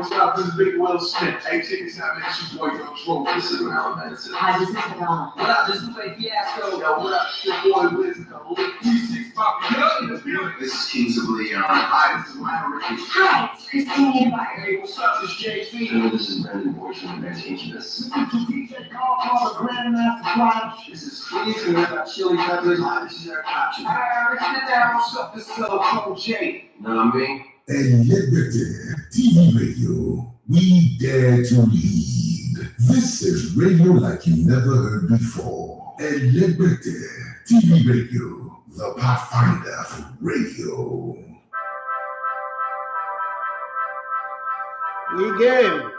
what's up? This is Big Will Smith. Hey, check this out, man. It's your boy, Young Troll. This is Lionel Messi. Hi, this is Madonna. What up? This is my Fiasco. Yo, what up? It's your boy, Wiz. The 3-6 Pop. This is Kings of Leon. Hi, this is Lionel Richie. Hi, it's Christine Haybar. Hey, what's up? This is JC. Hello, this is Brandon Boyd from Argentina. This is DJ Carl, the Grandmaster Flash. This is Steve, and we got Chili Peppers. Hi, this is Eric Capture. Hi, Eric, down. What's up? This is Cole J. Know what I mean? Elevated TV Radio, we dare to lead. This is radio like you never heard before. Elevated TV Radio, the pathfinder for radio. We game.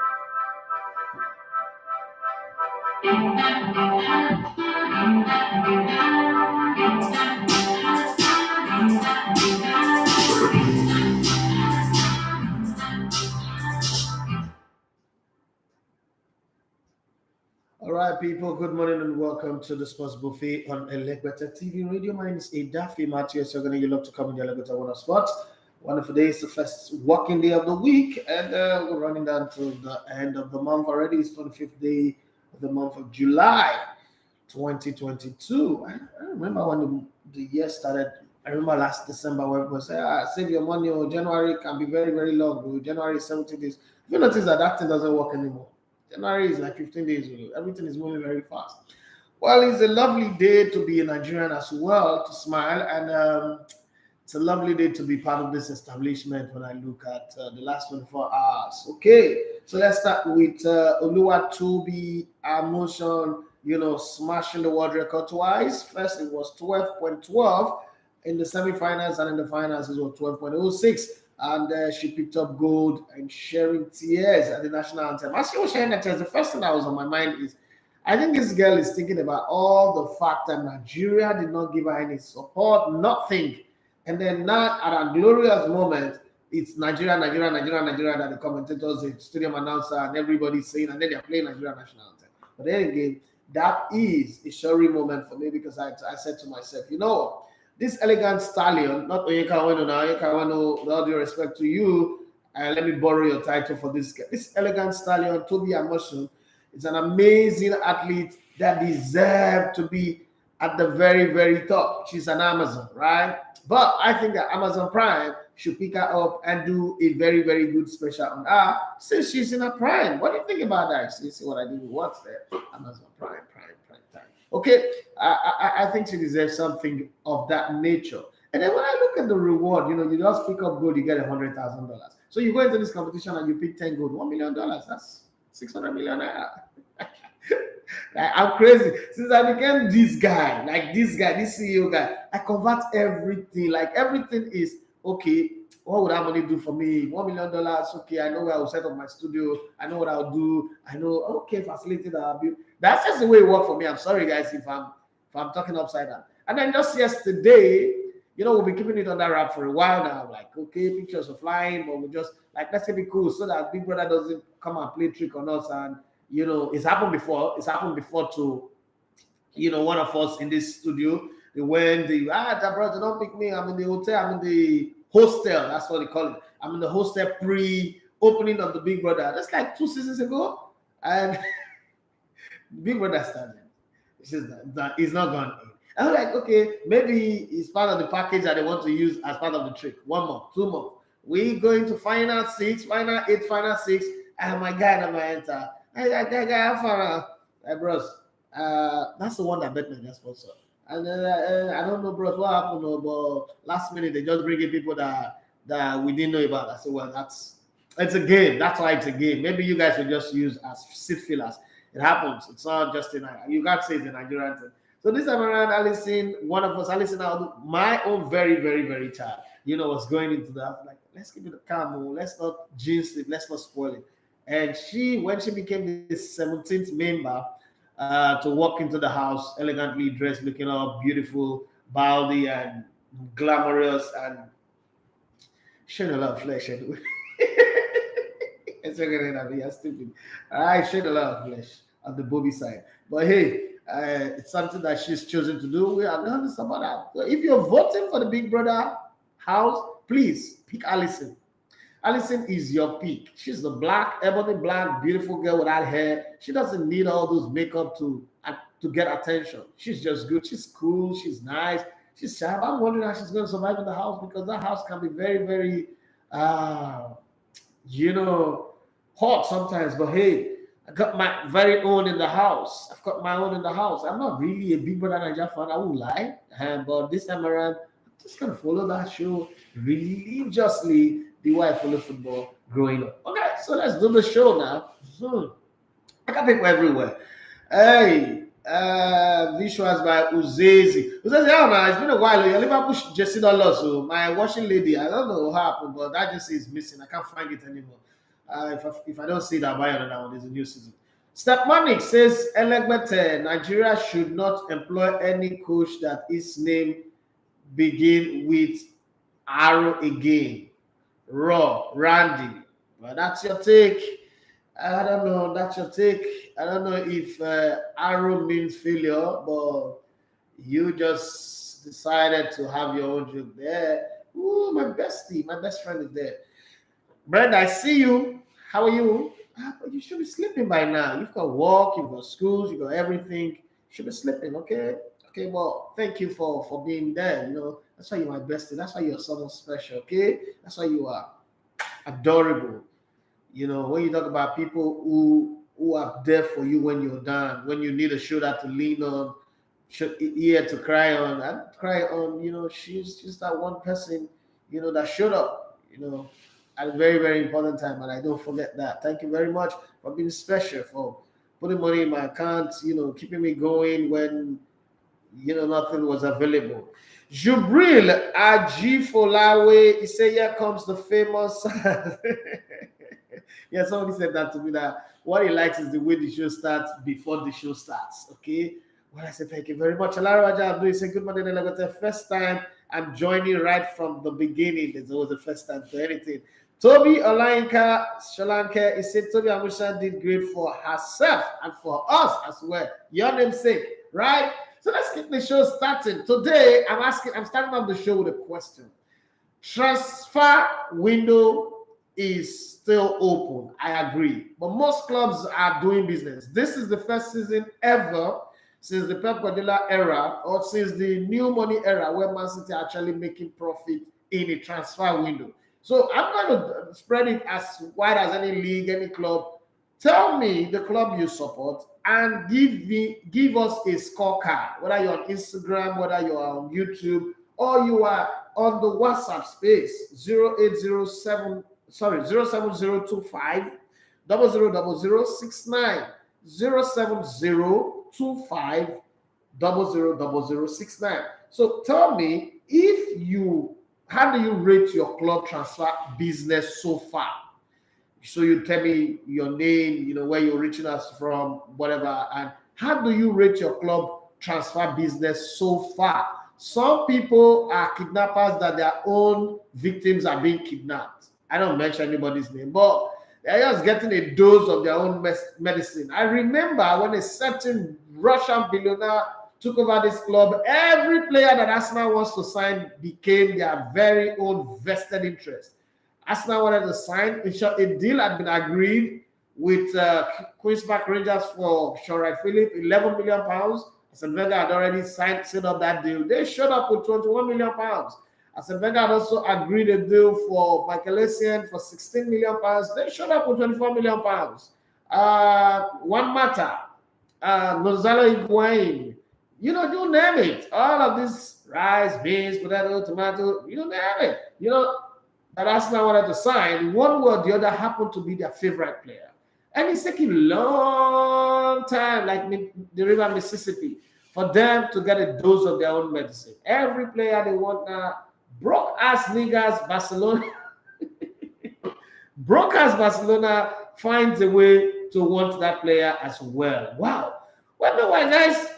All right, people, good morning and welcome to the Sports Buffet on Elegbeta TV Radio. My name is Adafi Matthews. You love to come in the Elegbeta One Sports. Wonderful day. It's the first working day of the week, and we're running down to the end of the month already. It's 25th day of the month of July 2022. I remember when the year started. I remember last December when people say, save your money, or January can be very, very long. Bro. January is 70 days. You notice that thing doesn't work anymore. January is like 15 days. Everything is moving very fast. Well, it's a lovely day to be a Nigerian as well, to smile. And it's a lovely day to be part of this establishment when I look at the last 24 hours. Okay, so let's start with Oluwatobi Amoson, smashing the world record twice. First, it was 12.12 in the semifinals, and in the finals, it was 12.06. And she picked up gold and sharing tears at the national anthem. As she was sharing the tears, the first thing that was on my mind is, I think this girl is thinking about all the fact that Nigeria did not give her any support, nothing. And then now at a glorious moment, it's Nigeria that the commentators, the stadium announcer, and everybody's saying, and then they're playing Nigeria national anthem. But then again, that is a sharing moment for me, because I said to myself, this elegant stallion, not Onyeka Wano, with all due respect to you, let me borrow your title for this guy. This elegant stallion, Tobi Amosun, is an amazing athlete that deserves to be at the very, very top. She's an Amazon, right? But I think that Amazon Prime should pick her up and do a very, very good special on her since she's in her prime. What do you think about that? You see what I did? What's there? Amazon Prime time. Okay, I think she deserves something of that nature. And then when I look at the reward, you just pick up gold, you get $100,000. So you go into this competition and you pick 10 gold, $1 million. That's 600 million. I'm crazy. Since I became this guy, this CEO guy, I convert everything. Everything is okay. What would that money do for me? $1 million. Okay, I know where I'll set up my studio. I know what I'll do. I know, okay, facility that I'll build. That's just the way it works for me. I'm sorry, guys, if I'm talking upside down. And then just yesterday, we'll be keeping it on that wrap for a while now. Okay, pictures are flying, but we'll just let's keep it cool so that Big Brother doesn't come and play trick on us. And it's happened before. It's happened before to one of us in this studio. They went, that brother, don't pick me. I'm in the hotel. I'm in the hostel. That's what they call it. I'm in the hostel pre-opening of the Big Brother. That's like 2 seasons ago, and Big Brother started. It's not gone in. I was like, okay, maybe it's part of the package that they want to use as part of the trick. 1 month, 2 months. We going to final 6, final 8, final 6, and my guy never enter. Hey, bros, that's the one that bet me their sponsor. And I don't know, bros, what happened, but last minute they just bring in people that we didn't know about. I said, well, it's a game. That's why it's a game. Maybe you guys will just use as seat fillers. It happens. It's not just you can't say it's a Nigerian thing. So this time around, Alison, my own very, very, very child, was going into that. Like, let's keep it calm. Let's not jinx it. Let's not spoil it. And when she became the 17th member to walk into the house, elegantly dressed, looking all beautiful, baldy and glamorous, and showing a lot of flesh anyway. It's stupid. I shed a lot of flesh on the Bobby side. But hey, it's something that she's chosen to do. We are honest about that. So if you're voting for the Big Brother house, please pick Alison. Allison is your peak. She's the black, ebony black, beautiful girl without hair. She doesn't need all those makeup to get attention. She's just good. She's cool. She's nice. She's sharp. I'm wondering how she's going to survive in the house because that house can be very, very, hot sometimes. But hey, I got my very own in the house. I've got my own in the house. I'm not really a Big Brother Nigeria fan. I won't lie. But this time around, I'm just going to follow that show religiously the way I follow football growing up. Okay, so let's do the show now. I got people everywhere. Hey, visuals by Uzezi. Uzezi, oh man, it's been a while. Your Liverpool jersey don't lost. So my washing lady, I don't know what happened, but that jersey is missing. I can't find it anymore. If I don't see that, buy another one. There's a new season. Stepmanic says Elegbete, Nigeria should not employ any coach that his name begin with arrow again. Raw, Randy. Well, that's your take. I don't know. That's your take. I don't know if arrow means failure, but you just decided to have your own joke there. Ooh, my bestie, my best friend is there. Brenda, I see you. How are you? But you should be sleeping by now. You've got work, you've got schools, you've got everything. You should be sleeping, okay? Okay, well, thank you for being there. That's why you're my bestie. That's why you're someone special, okay? That's why you are adorable. When you talk about people who are there for you when you're down, when you need a shoulder to lean on, ear to cry on, and cry on, she's just that one person, that showed up, at a very, very important time, and I don't forget that. Thank you very much for being special, for putting money in my account, keeping me going when nothing was available. Jubril Ajifolawe, he said, here comes the famous. Yeah, somebody said that to me, that what he likes is the way the show starts before the show starts. Okay. Well, I said, thank you very much. Alaro Raja Abdul said, good morning, Elevator. First time I'm joining right from the beginning. There's always the first time for anything. Toby Olainka Shalanke, he said, Toby Amusha did great for herself and for us as well. Your namesake, right? So let's get the show started. Today, I'm starting off the show with a question. Transfer window is still open. I agree. But most clubs are doing business. This is the first season ever since the Pep Guardiola era or since the new money era where Man City are actually making profit in a transfer window. So I'm going to spread it as wide as any league, any club. Tell me the club you support and give us a scorecard, whether you're on Instagram, whether you are on YouTube, or you are on the WhatsApp space 07025 000069 07025 000069. So tell me how do you rate your club transfer business so far? So you tell me your name, where you're reaching us from, whatever, and how do you rate your club transfer business so far? Some people are kidnappers that their own victims are being kidnapped. I don't mention anybody's name, but they're just getting a dose of their own medicine. I remember when a certain Russian billionaire took over this club, every player that Arsenal wants to sign became their very own vested interest. Arsenal wanted to sign. In short, a deal had been agreed with Queen's Park Rangers for Sean Philip, £11 million. Arsene Wenger had already set up that deal. They showed up with £21 million. Arsene Wenger had also agreed a deal for Michael Essien for £16 million. They showed up with £24 million. One matter, Gonzalo Higuain, you name it. All of this rice, beans, potato, tomato, you name it. That Arsenal wanted to sign, one way or the other happened to be their favorite player. And it's taking a long time, like the river Mississippi, for them to get a dose of their own medicine. Every player they want now, broke-ass niggas, Barcelona. Broke-ass Barcelona finds a way to want that player as well. Wow. Well, no, guys,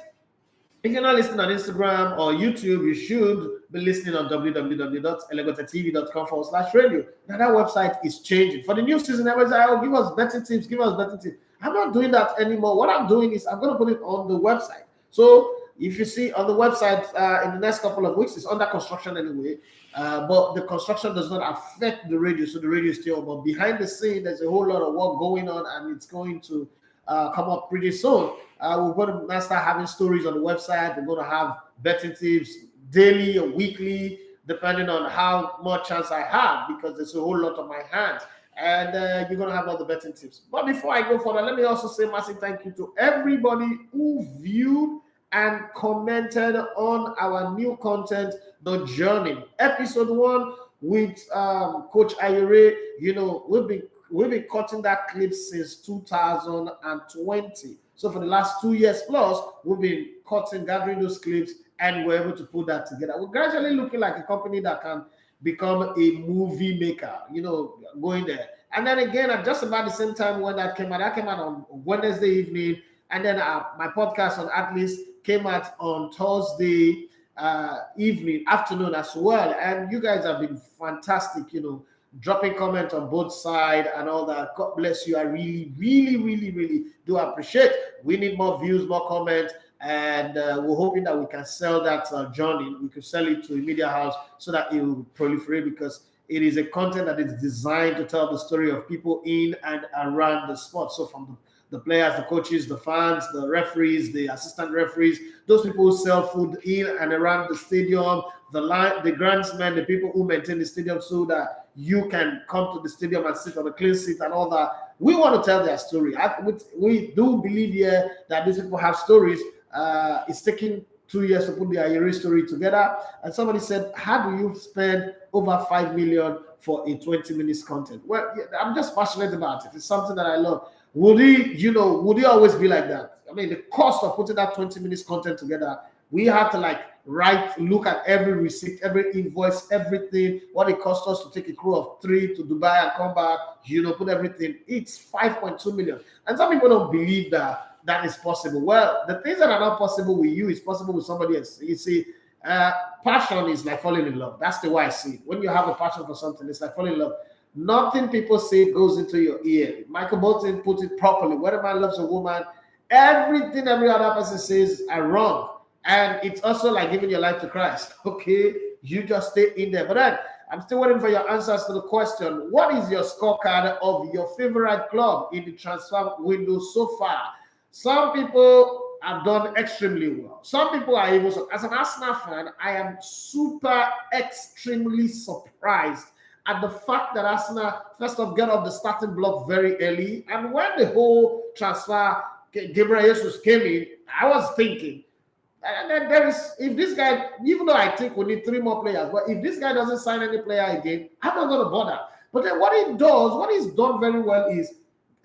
if you're not listening on Instagram or YouTube, you should be listening on www.elegotatv.com/radio. Now that website is changing. For the new season, everyone's like, oh, give us betting tips, give us betting tips. I'm not doing that anymore. What I'm doing is I'm going to put it on the website. So if you see on the website in the next couple of weeks, it's under construction anyway. But the construction does not affect the radio, so the radio is still. But behind the scene, there's a whole lot of work going on, and it's going to come up pretty soon. We're going to now start having stories on the website. We're going to have betting tips daily or weekly, depending on how much chance I have, because there's a whole lot on my hands. And you're going to have all the betting tips. But before I go further, let me also say massive thank you to everybody who viewed and commented on our new content, The Journey. Episode 1 with Coach Ayere. You know, we've been cutting that clip since 2020. So for the last 2 years plus, we've been gathering those clips, and we're able to put that together. We're gradually looking like a company that can become a movie maker, you know, going there. And then again, at just about the same time when that came out on Wednesday evening, and then my podcast on Atlas came out on Thursday afternoon as well. And you guys have been fantastic, you know, dropping comments on both sides and all that. God bless you. I really, really, really, really do appreciate. We need more views, more comments. And we're hoping that we can sell that journey. We could sell it to a media house so that it will proliferate, because it is a content that is designed to tell the story of people in and around the sport. So from the players, the coaches, the fans, the referees, the assistant referees, those people who sell food in and around the stadium, the groundsmen, the people who maintain the stadium, so that you can come to the stadium and sit on a clean seat and all that. We want to tell their story. We do believe here that these people have stories. It's taking 2 years to put the Ayere story together. And somebody said, how do you spend over 5 million for a 20 minutes content? Well, I'm just passionate about it. It's something that I love. Would he always be like that? I mean, the cost of putting that 20 minutes content together, we have to look at every receipt, every invoice, everything, what it cost us to take a crew of 3 to Dubai and come back, put everything. It's 5.2 million. And some people don't believe that is possible. Well, the things that are not possible with you is possible with somebody else. You see, passion is like falling in love. That's the way I see it. When you have a passion for something, it's like falling in love. Nothing people say goes into your ear. Michael Bolton put it properly. When a man loves a woman, everything every other person says are wrong. And it's also like giving your life to Christ. Okay? You just stay in there. But then, I'm still waiting for your answers to the question. What is your scorecard of your favorite club in the transfer window so far? Some people have done extremely well. Some people are even, as an Arsenal fan, I am extremely surprised at the fact that Arsenal, first off, get off the starting block very early. And when the whole transfer, Gabriel Jesus came in, I was thinking, and then if this guy, even though I think we need 3 more players, but if this guy doesn't sign any player again, I'm not going to bother. But then what he's done very well is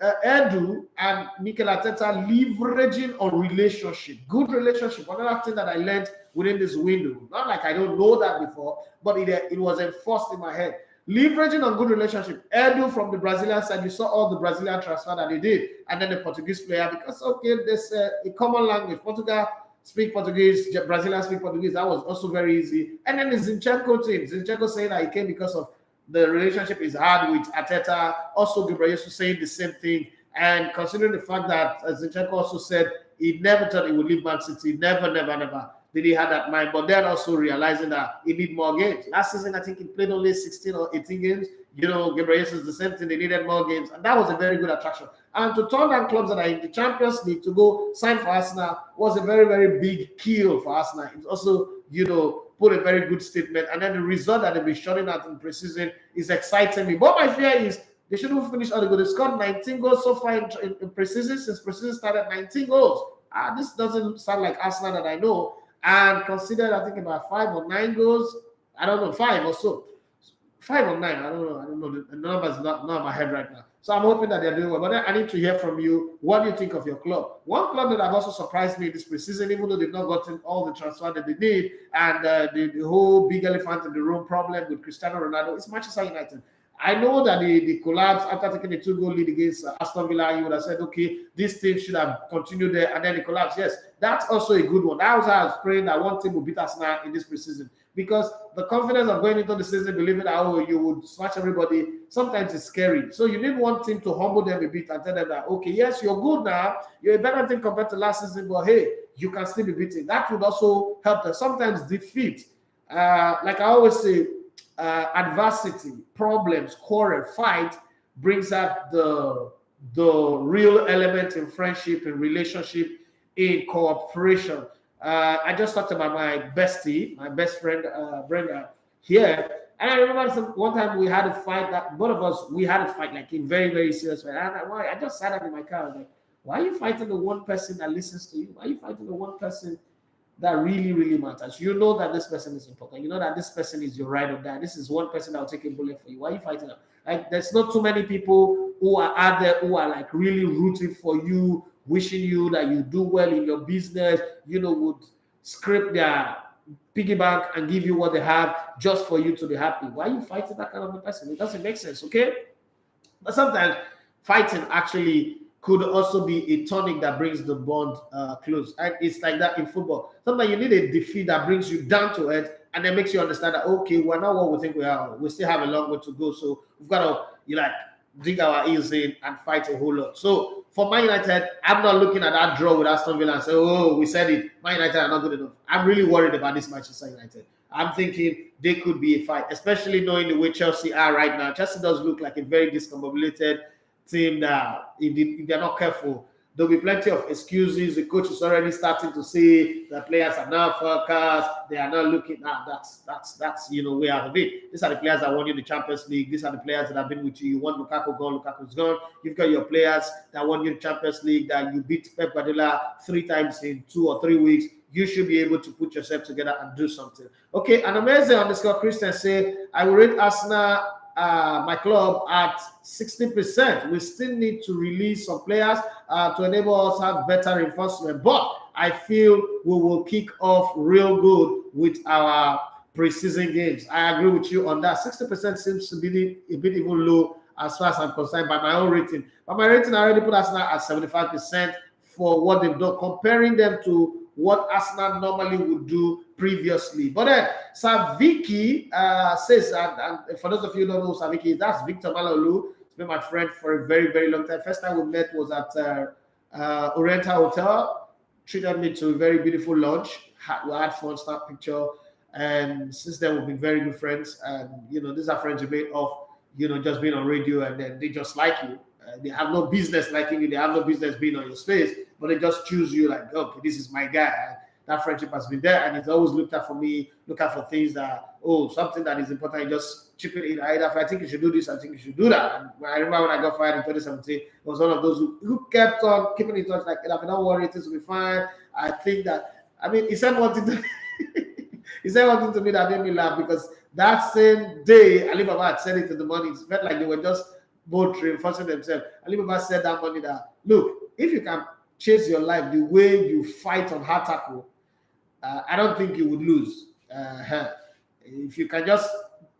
Edu and Mikel Arteta leveraging on relationship, good relationship. Another thing that I learned within this window, not like I don't know that before, but it was enforced in my head. Leveraging on good relationship. Edu from the Brazilian side, you saw all the Brazilian transfer that they did, and then the Portuguese player, because there's a common language. Portugal speak Portuguese, Brazilian speak Portuguese. That was also very easy. And then the Zinchenko team. Zinchenko saying that he came because of the relationship is hard with Arteta. Also, Gabriel Jesus saying the same thing. And considering the fact that Zinchenko also said he never thought he would leave Man City. Never did he have that mind. But then also realizing that he need more games. Last season, I think he played only 16 or 18 games. Gabriel Jesus, the same thing. They needed more games. And that was a very good attraction. And to turn down clubs that are in the Champions League to go sign for Arsenal was a very, very big kill for Arsenal. It's also, put a very good statement. And then the result that they'll be shutting out in preseason is exciting me. But my fear is they shouldn't finish all the good. They scored 19 goals so far in preseason. Since preseason started, 19 goals. This doesn't sound like Arsenal that I know. And consider, I think, about 5 or 9 goals. I don't know, 5 or so. 5 or 9, I don't know. The number's not in my head right now. So I'm hoping that they're doing well. But then I need to hear from you. What do you think of your club? One club that have also surprised me this preseason, even though they've not gotten all the transfer that they need, and the whole big elephant in the room problem with Cristiano Ronaldo, is Manchester United. I know that the collapse after taking the 2-goal lead against Aston Villa, you would have said, okay, this team should have continued there, and then the collapse. Yes, that's also a good one. That was how I was praying that one team would beat Arsenal in this preseason, because the confidence of going into the season, believing that you would smash everybody, sometimes it's scary. So you need one team to humble them a bit and tell them that, okay, yes, you're good now, you're a better team compared to last season, but hey, you can still be beaten. That would also help them. Sometimes defeat, like I always say, adversity, problems, quarrel, fight brings out the real element in friendship, in relationship, in cooperation. I just talked about my bestie, my best friend, Brenda, here. And I remember one time we had a fight that both of us, we had a fight, like a very, very serious fight. And I just sat up in my car. I was like, why are you fighting the one person that listens to you? Why are you fighting the one person that really, really matters? You know that this person is important. You know that this person is your ride or die. This is one person that will take a bullet for you. Why are you fighting them? Like, there's not too many people who are out there who are like really rooting for you, wishing you that you do well in your business, would scrape their piggy bank and give you what they have just for you to be happy. Why are you fighting that kind of a person? It doesn't make sense, okay? But sometimes fighting actually could also be a tonic that brings the bond close. And it's like that in football. Sometimes you need a defeat that brings you down to earth and then makes you understand that, okay, we're not what we think we are. We still have a long way to go. So we've got to, dig our heels in and fight a whole lot. So for Man United, I'm not looking at that draw with Aston Villa and say, oh, we said it. Man United are not good enough. I'm really worried about this Manchester United. I'm thinking they could be a fight, especially knowing the way Chelsea are right now. Chelsea does look like a very discombobulated team that if they're not careful, there'll be plenty of excuses. The coach is already starting to say the players are now forecast. They are not looking at that's way out of it. These are the players that won you the Champions League. These are the players that have been with you. You want Lukaku gone, Lukaku's gone. You've got your players that won you the Champions League, that you beat Pep Guardiola 3 times in 2 or 3 weeks. You should be able to put yourself together and do something. Okay, and amazing underscore Christian say, I will rate Arsenal, my club, at 60%. We still need to release some players to enable us to have better reinforcement. But I feel we will kick off real good with our preseason games. I agree with you on that. 60% seems to be a bit even low as far as I'm concerned by my own rating. But my rating, I already put Arsenal at 75% for what they've done, comparing them to what Arsenal normally would do previously. But then Saviki says, and for those of you who don't know who Saviki is, that's Victor Malolu. He's been my friend for a very, very long time. First time we met was at Oriental Hotel. Treated me to a very beautiful lunch. We had fun, snap picture. And since then, we've been very good friends. And, these are friends you made of, just being on radio, and then they just like you. They have no business liking you. They have no business being on your space, but they just choose you like, okay, this is my guy. That friendship has been there, and he's always looked out for me, look out for things that, something that is important, you just chip it in. I think you should do this, I think you should do that. And I remember when I got fired in 2017, it was one of those who kept on keeping in touch, like, don't worry, things will be fine. I think that, he said one thing to he said one thing to me that made me laugh, because that same day, Ali Baba had said it in the morning. It felt like they were just both reinforcing themselves. Ali Baba said that morning that, look, if you can chase your life the way you fight on hard tackle, I don't think you would lose. If you can just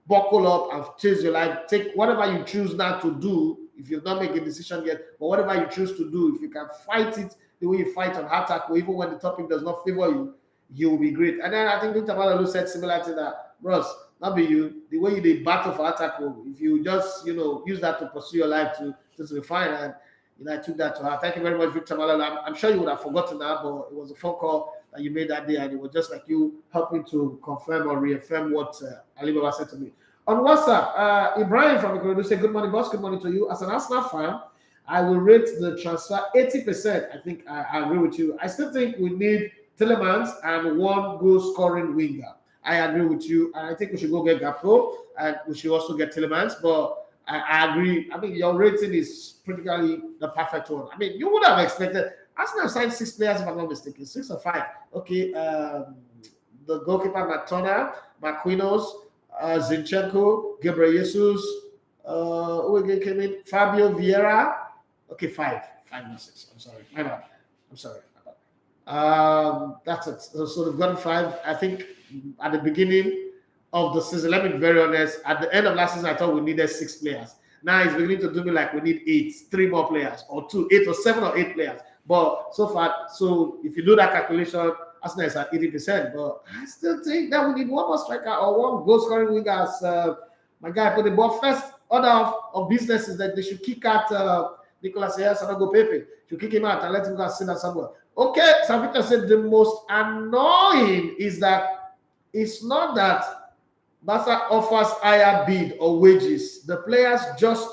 buckle up and chase your life, take whatever you choose not to do, if you've not made a decision yet, but whatever you choose to do, if you can fight it the way you fight on hard tackle, even when the topic does not favor you, you will be great. And then I think Victor Malalu said similar to that, Ross, not be you, the way you did battle for hard tackle, if you just, use that to pursue your life to be fine. And I took that to heart. Thank you very much, Victor Malalu. I'm sure you would have forgotten that, but it was a phone call that you made that day, and it was just like you helping to confirm or reaffirm what Ali Baba said to me. On WhatsApp, Ibrahim from Ikorodu said, good morning, boss. Good morning to you. As an Arsenal fan, I will rate the transfer 80%. I think I agree with you. I still think we need Tielemans and one goal-scoring winger. I agree with you. And I think we should go get Gakpo, and we should also get Tielemans. But I agree. Your rating is practically the perfect one. You would have expected. Arsenal signed 6 players, if I'm not mistaken, 6 or 5. Okay, the goalkeeper McTominay, Marquinhos, Zinchenko, Gabriel Jesus, who again came in? Fabio Vieira. Okay, 5, not 6. I'm sorry, my bad. I'm sorry. That's it. So they've gotten 5. I think at the beginning of the season, let me be very honest, at the end of last season, I thought we needed 6 players. Now it's beginning to do me like we need 8, 3 more players, or 2, 8 or 7 or 8 players. But so far, if you do that calculation, Arsenal is at 80%. But I still think that we need one more striker or one goal scoring winger. As my guy put the ball. First order of business is that they should kick out Nicolas said, yes, I don't go Pepe. You kick him out and let him go and sit down somewhere. Okay, Savita said the most annoying is that it's not that Barca offers higher bid or wages. The players just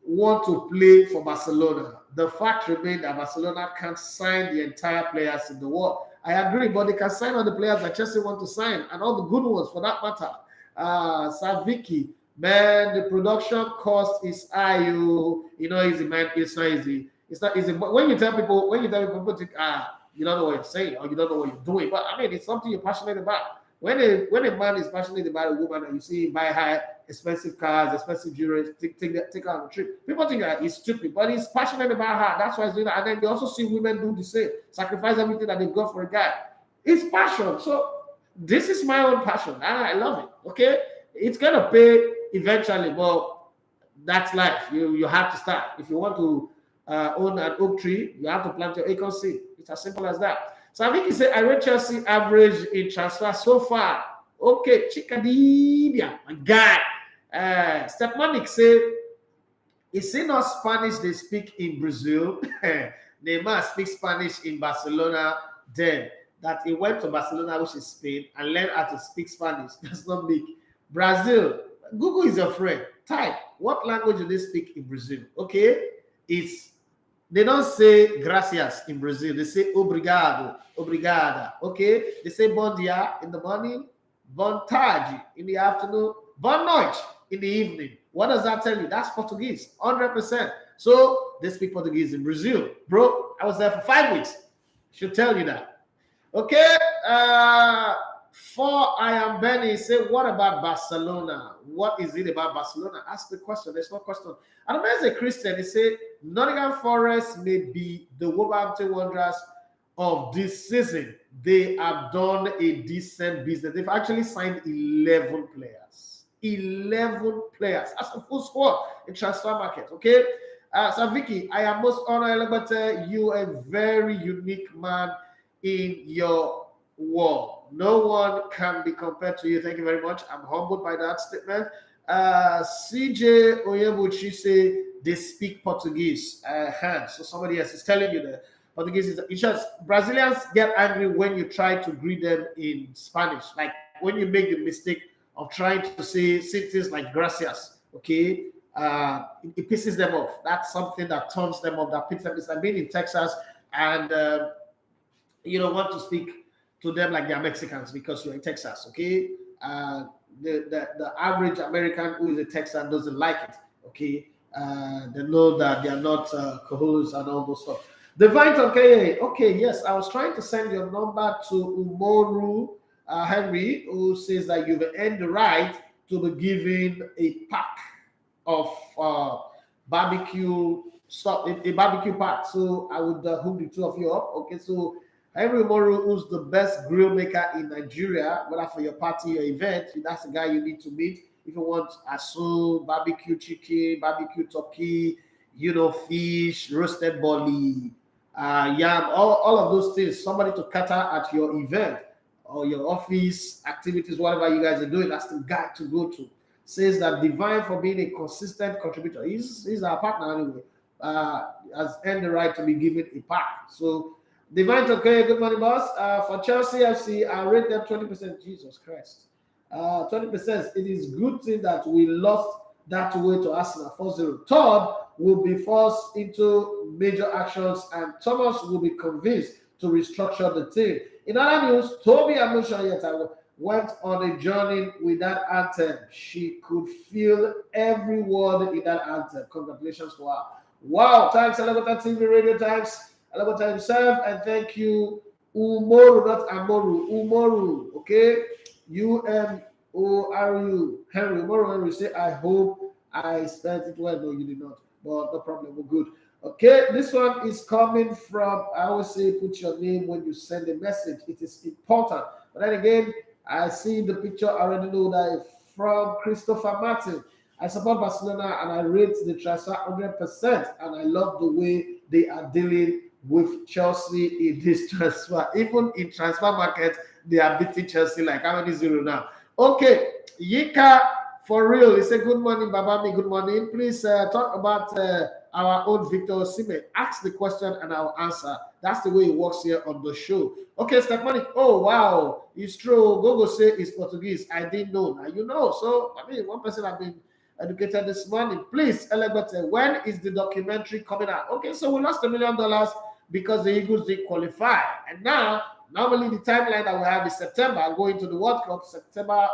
want to play for Barcelona. The fact remains that Barcelona can't sign the entire players in the world. I agree, but they can sign all the players that Chelsea want to sign and all the good ones for that matter. Saviki, man, the production cost is high. You know, easy, man. It's not easy. It's not easy. But when you tell people, people think, you don't know what you're saying or you don't know what you're doing. But I mean, it's something you're passionate about. When a man is passionate about a woman and you see him buy high, expensive cars, expensive jewelry, take her on a trip, people think that he's stupid, but he's passionate about her. That's why he's doing that. And then you also see women do the same, sacrifice everything that they've got for a guy. It's passion. So this is my own passion. And I love it. Okay, it's gonna pay eventually, but that's life. You have to start. If you want to own an oak tree, you have to plant your acorn seed. It's as simple as that. So I think he said, I read Chelsea average in transfer so far. Okay, Chikadibia, my guy. Stepmanik said, is it not Spanish they speak in Brazil? Neymar speaks Spanish in Barcelona. Then that he went to Barcelona, which is Spain, and learned how to speak Spanish. That's not big. Brazil, Google is your friend. Type, what language do they speak in Brazil? Okay, they don't say gracias in Brazil. They say obrigado, obrigada. Okay, they say bom dia in the morning, bon tarde in the afternoon, bon noite in the evening. What does that tell you? That's Portuguese, 100%. So they speak Portuguese in Brazil. Bro, I was there for 5 weeks. Should tell you that. Okay, for I am Benny, say, what about Barcelona? What is it about Barcelona? Ask the question. There's no question. And as a Christian, he said, Nottingham Forest may be the Wolverhampton Wanderers of this season. They have done a decent business. They've actually signed 11 players. 11 players. That's a full squad in transfer market. Okay? So Vicky, I am most honored, but you are a very unique man in your world. No one can be compared to you. Thank you very much. I'm humbled by that statement. CJ Oyebuchi say they speak Portuguese. So somebody else is telling you that Portuguese is it's just Brazilians get angry when you try to greet them in Spanish. Like when you make the mistake of trying to say things like gracias. Okay, it pisses them off. That's something that turns them off. That pisses them. It's like being in Texas and you don't want to speak to them like they're Mexicans because you're in Texas. Okay. The average American who is a Texan doesn't like it. Okay, they know that they are not cahoots and all those stuff. Divine okay, yes, I was trying to send your number to Umoru Henry, who says that you've earned the right to be given a pack of barbecue stuff, a barbecue pack. So I would hook the two of you up. Okay, so Henry Umoru, who's the best grill maker in Nigeria, whether for your party or event, that's the guy you need to meet. If you want asu, barbecue chicken, barbecue turkey, fish, roasted bully, yam, all of those things, somebody to cater at your event or your office activities, whatever you guys are doing, that's the guy to go to. Says that Divine, for being a consistent contributor, he's our partner anyway, has earned the right to be given a pack. So Divine, okay, good morning, boss. For Chelsea FC, I rate them 20%. Jesus Christ. 20%. It is good thing that we lost that way to Arsenal 4-0. Todd will be forced into major actions and Thomas will be convinced to restructure the team. In other news, Toby Amusha went on a journey with that anthem. She could feel every word in that anthem. Congratulations to her. Wow, thanks, Alabata TV Radio Times. Alabata himself, and thank you, Umoru, not Amoru, Umoru, okay? U-M-O-R-U, Henry, Umoru Henry, say, I hope I spelled it well. No, you did not, but no problem, we're good. Okay, this one is coming from, I always say, put your name when you send a message. It is important. But then again, I see the picture, I already know that from Christopher Martin. I support Barcelona and I rate the transfer 100%, and I love the way they are dealing with Chelsea in this transfer. Even in transfer market, they are beating Chelsea like how many 0 now? Okay, Yika for real. He said, good morning, Babami, good morning. Please talk about our own Victor Osimhen. Ask the question and I'll answer. That's the way it works here on the show. Okay, Stephanie. Oh, wow. It's true. Gogo say it's Portuguese. I didn't know. Now you know. So, I mean, one person I've been educated this morning. Please, Elebete, when is the documentary coming out? Okay, so we lost $1 million because the Eagles didn't qualify. And now, normally the timeline that we have is September, going to the World Cup, September,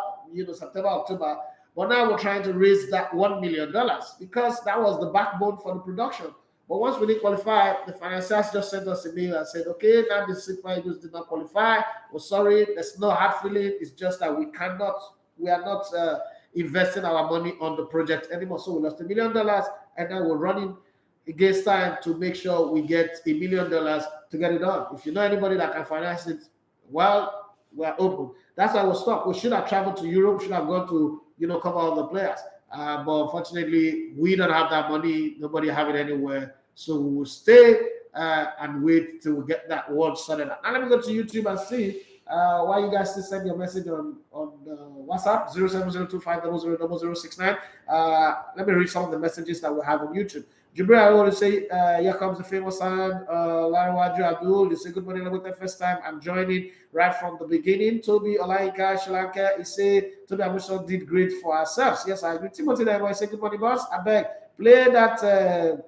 October. But now we're trying to raise that $1 million because that was the backbone for the production. But once we didn't qualify, the financiers just sent us a mail and said, okay, now the Super Eagles did not qualify. We're sorry, there's no hard feeling. It's just that we are not investing our money on the project anymore. So we lost $1 million and now we're running against time to make sure we get $1 million to get it done. If you know anybody that can finance it, well, we're open. That's why we're stuck. We should have traveled to Europe, should have gone to, cover all the players. But unfortunately, we don't have that money. Nobody have it anywhere. So we will stay and wait till we get that world sorted out. Now let me go to YouTube and see why you guys still send your message on WhatsApp 07025000069. Let me read some of the messages that we have on YouTube. Jibril, I want to say, here comes the famous son, Larwaju Abdul. You say, good morning, the first time I'm joining right from the beginning. Toby Olaika Shalanka, he say, Toby Amuso did great for ourselves. Yes, I agree. Timothy, I say, good morning, boss. I beg, play that song.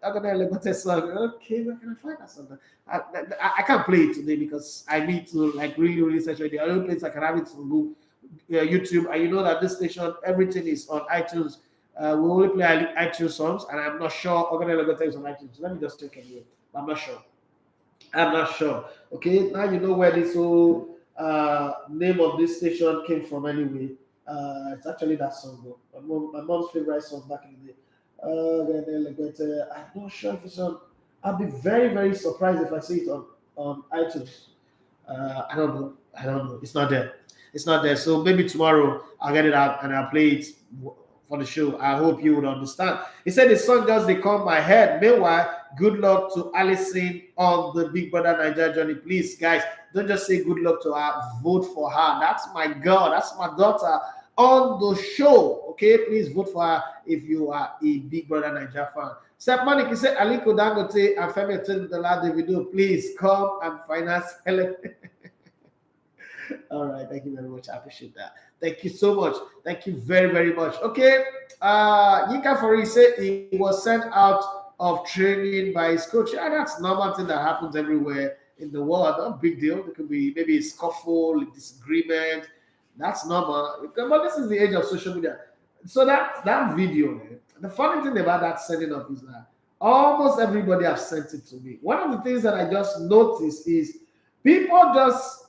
Okay, where can I find that song? I can't play it today because I need to really search it. The only place I can have it on YouTube. And you know that this station, everything is on iTunes. We only play iTunes songs, and I'm not sure Ogane Legote is on iTunes. Let me just check anyway. I'm not sure. Okay, now you know where this whole name of this station came from anyway. It's actually that song, though. My mom's favorite song back in the day. Ogane Legote. I'm not sure if it's on. I'll be very, very surprised if I see it on iTunes. I don't know. It's not there. So maybe tomorrow I'll get it out and I'll play it for the show. I hope you would understand. He said the song just become my head. Meanwhile, good luck to Alison on the Big Brother Nigeria journey. Please, guys, don't just say good luck to her. Vote for her. That's my girl. That's my daughter on the show. Okay, please vote for her if you are a Big Brother Nigeria fan. Step Manik, he said Aliko Dangote and Femi Todola Davido, please come and finance Helen. All right, thank you very much. I appreciate that. Thank you so much. Thank you very, very much. Okay, Yinka Fori said he was sent out of training by his coach. Yeah, that's normal thing that happens everywhere in the world. Not a big deal. It could be maybe a scuffle, a disagreement. That's normal. But this is the age of social media. So that video, the funny thing about that sending off is that almost everybody has sent it to me. One of the things that I just noticed is people just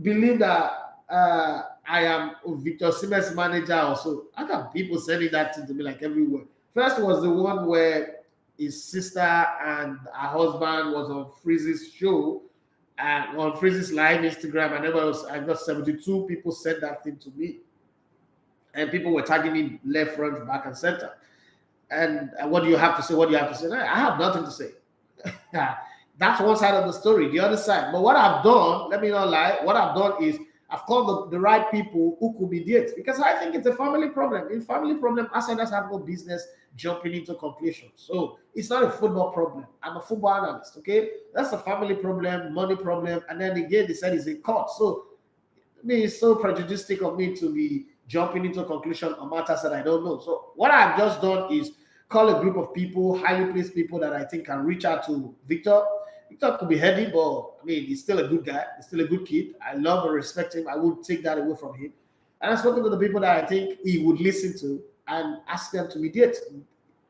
believe that I am Victor Osimhen's manager also. I got people sending that to me like everywhere. First was the one where his sister and her husband was on Freeze's show and on Freeze's live Instagram, and I got 72 people sent that thing to me. And people were tagging me left, front, back, and center. And what do you have to say? What do you have to say? No, I have nothing to say. That's one side of the story. The other side. But what I've done, let me not lie, what I've done is I've called the right people who could mediate, because I think it's a family problem. In family problem, outsiders have no business jumping into conclusions. So it's not a football problem. I'm a football analyst, okay? That's a family problem, money problem, and then again they said it's in court. So it's so prejudicial of me to be jumping into a conclusion on matters that I don't know. So what I've just done is call a group of people, highly placed people that I think can reach out to Victor. Victor could be heady, but I mean, he's still a good guy. He's still a good kid. I love and respect him. I wouldn't take that away from him. And I've spoken to the people that I think he would listen to and ask them to mediate.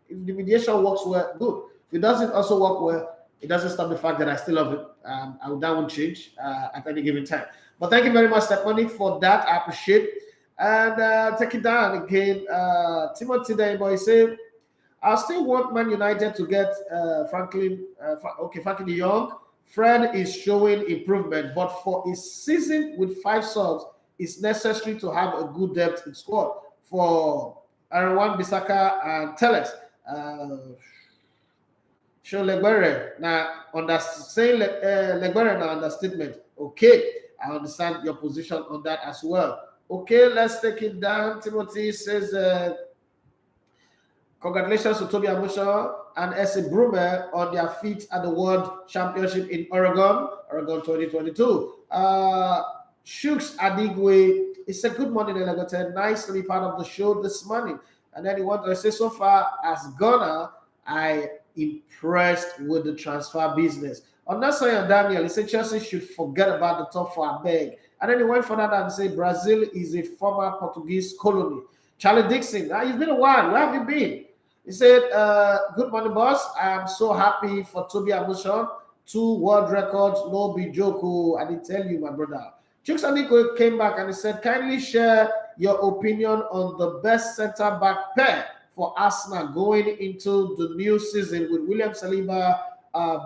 If the mediation works well, good. If it doesn't also work well, it doesn't stop the fact that I still love it. That won't change at any given time. But thank you very much, Stephanie, for that. I appreciate it. And take it down again. Timothy Dayboy said, I still want Man United to get Frenkie de Jong. Fred is showing improvement, but for a season with 5 subs, it's necessary to have a good depth in squad for Aaron Bissaka and Telles. Show Legbere now Legbere now understatement. Okay, I understand your position on that as well. Okay, let's take it down. Timothy says, congratulations to Toby Amusha. and Ese Brumer on their feet at the World Championship in Oregon 2022. Shooks Adigwe, it's a good morning, Elegote. Nice to be part of the show this morning. And then he wanted to say, so far as Ghana, I impressed with the transfer business. On that side, Daniel, he said Chelsea should forget about the top four, I beg. And then he went further and said Brazil is a former Portuguese colony. Charlie Dixon, it's been a while. Where have you been? He said, good morning, boss. I am so happy for Toby Amushon. 2 world records, no be joke. I didn't tell you, my brother. Chooks Aniko came back and he said, kindly share your opinion on the best centre-back pair for Arsenal going into the new season with William Saliba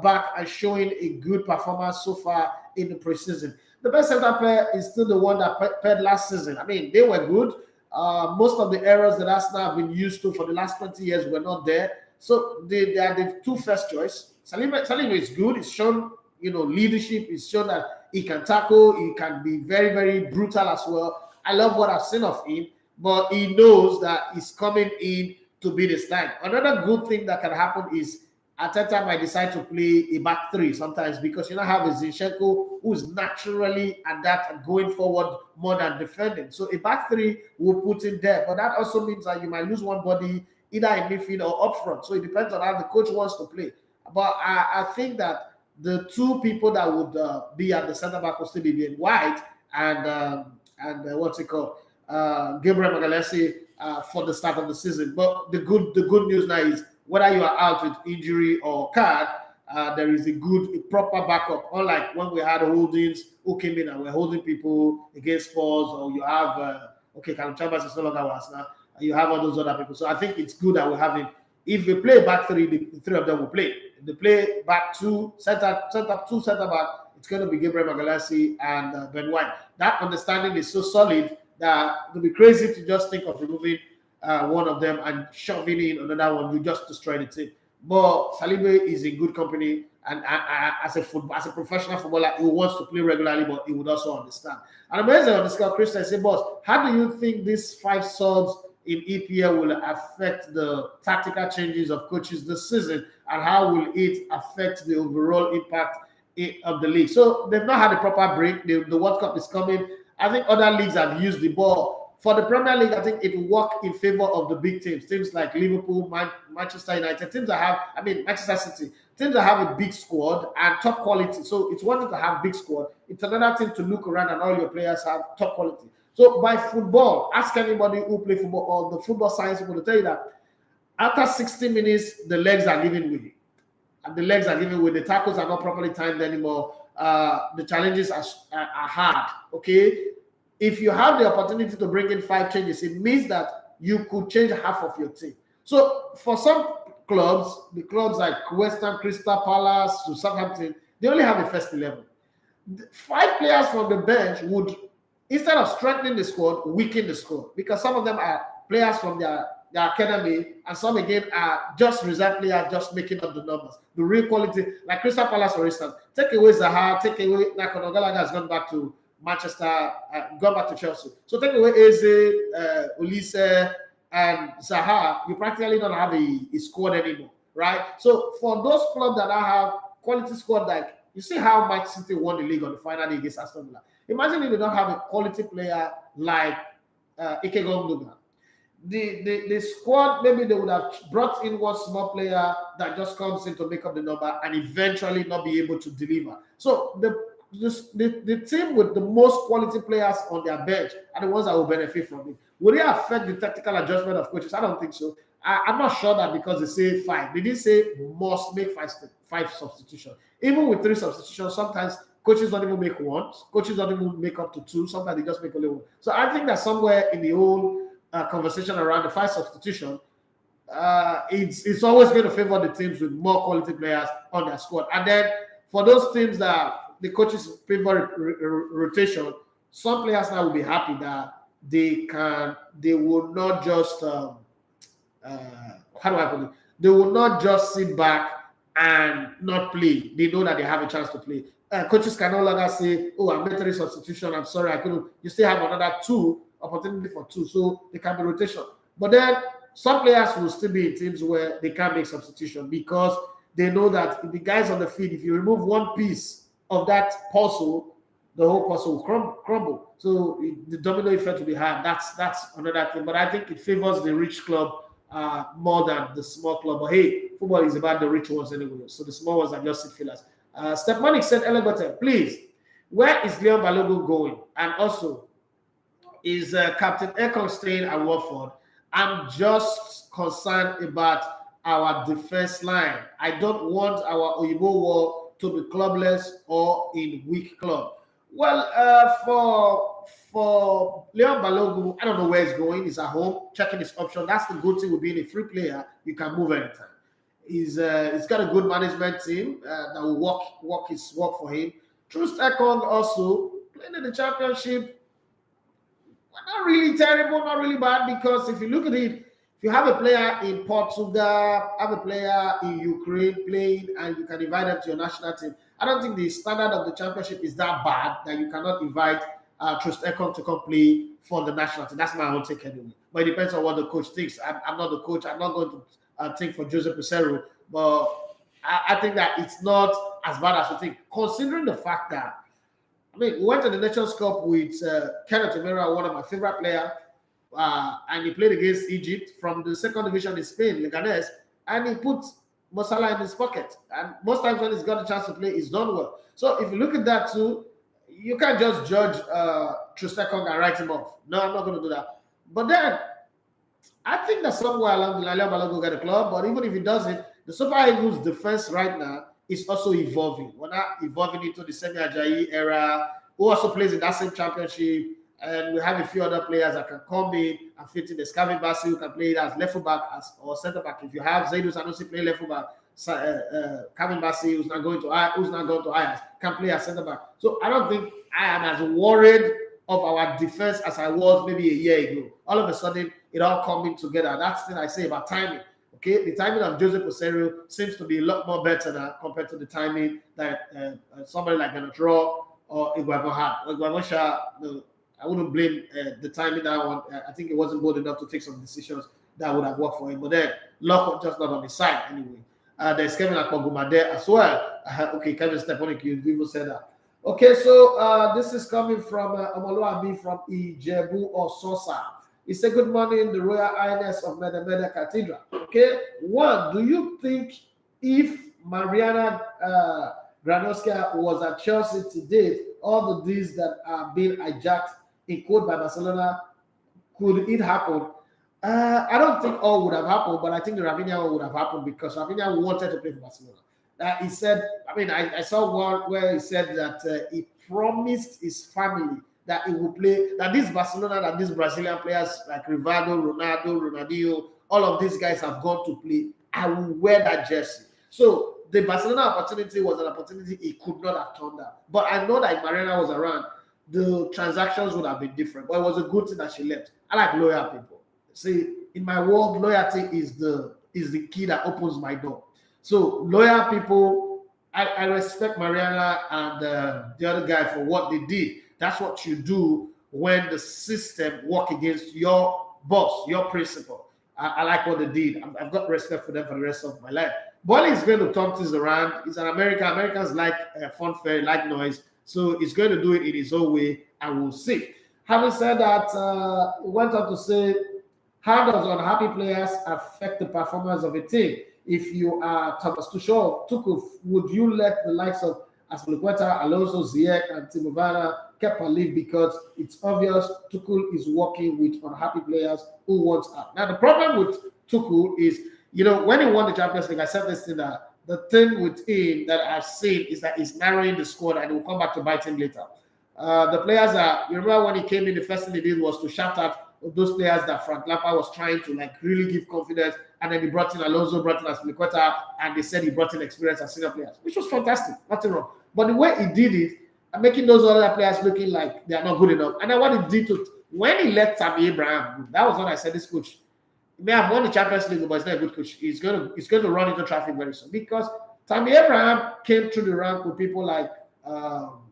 back and showing a good performance so far in the preseason. The best centre pair is still the one that paired last season. I mean, they were good. Most of the errors that Arsenal have been used to for the last 20 years were not there. So they are the 2 first choice. Saliba is good. He's shown, leadership. He's shown that he can tackle. He can be very, very brutal as well. I love what I've seen of him, but he knows that he's coming in to be the stand. Another good thing that can happen is Arteta might decide to play a back 3 sometimes because you now have a Zinchenko who's naturally adapt and going forward more than defending. So a back 3 will put in there, but that also means that you might lose one body either in midfield or up front. So it depends on how the coach wants to play. But I think that the 2 people that would be at the centre back will still be Ben White and what's it called, Gabriel Magalhaes for the start of the season. But the good news now is whether you are out with injury or card, there is a proper backup. Unlike when we had Holdings who came in and were holding people against Spurs, or you have Calciomercato is no longer was now. You have all those other people. So I think it's good that we have him. If we play back 3, the 3 of them will play. If they play back 2, center back, it's going to be Gabriel Magalhaes and Ben White. That understanding is so solid that it would be crazy to just think of removing one of them and shoving in another one. You just destroy the team. But Saliba is in good company, and as a professional footballer, he wants to play regularly, but he would also understand. And amazing on the score, Christian say, boss, how do you think these 5 subs in EPL will affect the tactical changes of coaches this season, and how will it affect the overall impact of the league? So they've not had a proper break. The World Cup is coming. I think other leagues have used the ball. For the Premier League, I think it will work in favor of the big teams like Liverpool, Manchester United, Manchester City, teams that have a big squad and top quality. So it's one thing to have big squad. It's another thing to look around and all your players have top quality. So by football, ask anybody who play football or the football science people to tell you that after 60 minutes, the legs are giving way. And the legs are giving way. The tackles are not properly timed anymore. The challenges are hard. Okay? If you have the opportunity to bring in 5 changes, it means that you could change half of your team. So for some clubs, the clubs like Western, Crystal Palace, to Southampton, they only have a first 11. 5 players from the bench would, instead of strengthening the squad, weaken the squad, because some of them are players from their academy, and some again are just reserve players, just making up the numbers. The real quality, like Crystal Palace, for instance, take away Zaha, take away Nakono Gallagher has gone back to Manchester, gone back to Chelsea. So take away Eze, Olise, and Zaha, you practically don't have a squad anymore, right? So for those clubs that have quality squad, like you see how Manchester City won the league on the final day against Aston Villa. Imagine if they don't have a quality player like Ike Gundogan. The squad, maybe they would have brought in one small player that just comes in to make up the number and eventually not be able to deliver. So the team with the most quality players on their bench are the ones that will benefit from it. Will it affect the tactical adjustment of coaches? I don't think so. I'm not sure that because they say 5. They didn't say must make 5 substitutions. Even with 3 substitutions, sometimes coaches don't even make 1. Coaches don't even make up to 2. Sometimes they just make only 1. So I think that somewhere in the whole conversation around the 5 substitution, it's always going to favor the teams with more quality players on their squad. And then for those teams that the coaches favor rotation, some players now will be happy that they will not just they will not just sit back and not play. They know that they have a chance to play. Coaches can no longer say, oh, I made 3 substitution, I'm sorry, I couldn't. You still have another 2 opportunity for 2, so they can be rotation. But then some players will still be in teams where they can't make substitution because they know that if the guys on the field, if you remove one piece of that puzzle, the whole puzzle will crumble. So the domino effect will be hard. That's another thing. But I think it favors the rich club more than the small club. But hey, football is about the rich ones anyway. So the small ones are just sit fillers. Stepmonic said, Elevator, please, where is Leon Balogun going? And also, is Captain Ekong staying at Watford? I'm just concerned about our defense line. I don't want our Oyibo War to be clubless or in weak club. Well, for Leon Balogun, I don't know where he's going. He's at home, checking his option. That's the good thing with being a free player. You can move anytime. He's got a good management team that will work his work for him. Trust Ekong also playing in the championship. Not really terrible, not really bad, because if you look at it, if you have a player in Portugal, have a player in Ukraine playing, and you can invite them to your national team, I don't think the standard of the championship is that bad that you cannot invite Trust Ekong to come play for the national team. That's my own take anyway. But it depends on what the coach thinks. I'm not the coach. I'm not going to think for Jose Peseiro, but I think that it's not as bad as you think, considering the fact that we went to the Nations Cup with Kenneth Omera, one of my favorite players, and he played against Egypt from the second division in Spain, Leganés, and he put Mo Salah in his pocket. And most times when he's got a chance to play, he's done well. So if you look at that too, you can't just judge Trustekong and write him off. No, I'm not going to do that. But then, I think that somewhere along the line, Leon Balogun will get a club, but even if he doesn't, the Super Eagles defense right now is also evolving. We're not evolving into the Semi Ajayi era, who also plays in that same championship. And we have a few other players that can come in and fit in. The Scavin Bassi, who can play as left back or centre back. If you have Zaidou Sanusi play left back, Scavin Bassi, who's not going to Ajax, can play as centre back. So I don't think I am as worried of our defense as I was maybe a year ago. All of a sudden, it all coming together. That's the thing I say about timing. Okay, the timing of Jose Peseiro seems to be a lot more better now compared to the timing that somebody like Ganadraw or Iguavon had. Iguavon, I wouldn't blame the timing that one. I think it wasn't bold enough to take some decisions that would have worked for him. But then, luck was just not on his side anyway. There's Kevin Akpoguma there as well. Okay, Kevin Stepanik, you people said that. Okay, so this is coming from Omolo Abi from Ijebu or Sosa. He said, good morning, the Royal Highness of Medemede Cathedral. Okay, one, do you think if Mariana Granovska was at Chelsea today, all the deals that are being hijacked in quote by Barcelona, could it happen? I don't think all would have happened, but I think the Rafinha would have happened because Rafinha wanted to play for Barcelona. He said, I saw one where he said that he promised his family that he will play, that this Barcelona, that these Brazilian players like Rivaldo, Ronaldo, Ronaldinho, all of these guys have gone to play. I will wear that jersey. So the Barcelona opportunity was an opportunity he could not have turned down. But I know that if Mariana was around, the transactions would have been different. But it was a good thing that she left. I like loyal people. See, in my world, loyalty is the key that opens my door. So loyal people, I respect Mariana and the other guy for what they did. That's what you do when the system work against your boss, your principal. I like what they did. I've got respect for them for the rest of my life. Bolly is going to turn things around. He's an American. Americans like fanfare, like noise. So he's going to do it in his own way, and we'll see. Having said that, he went on to say, how does unhappy players affect the performance of a team? If you are Thomas Tuchel, would you let the likes of Azpilicueta, Alonso, Ziyech, and Timo Werner Kepa leave because it's obvious Tuchel is working with unhappy players who want out? Now, the problem with Tuchel is, when he won the Champions League, I said this thing that the thing with him that I've seen is that he's narrowing the squad and he will come back to bite him later. The players you remember when he came in, the first thing he did was to shout out those players that Frank Lampard was trying to really give confidence, and then he brought in Alonso, brought in Azpilicueta, and they said he brought in experience as senior players, which was fantastic, nothing wrong. But the way he did it, making those other players looking like they are not good enough. And then what he did when he let Tammy Abraham, that was when I said this coach, he may have won the Champions League, but he's not a good coach. He's going to run into traffic very soon because Tammy Abraham came through the rank with people like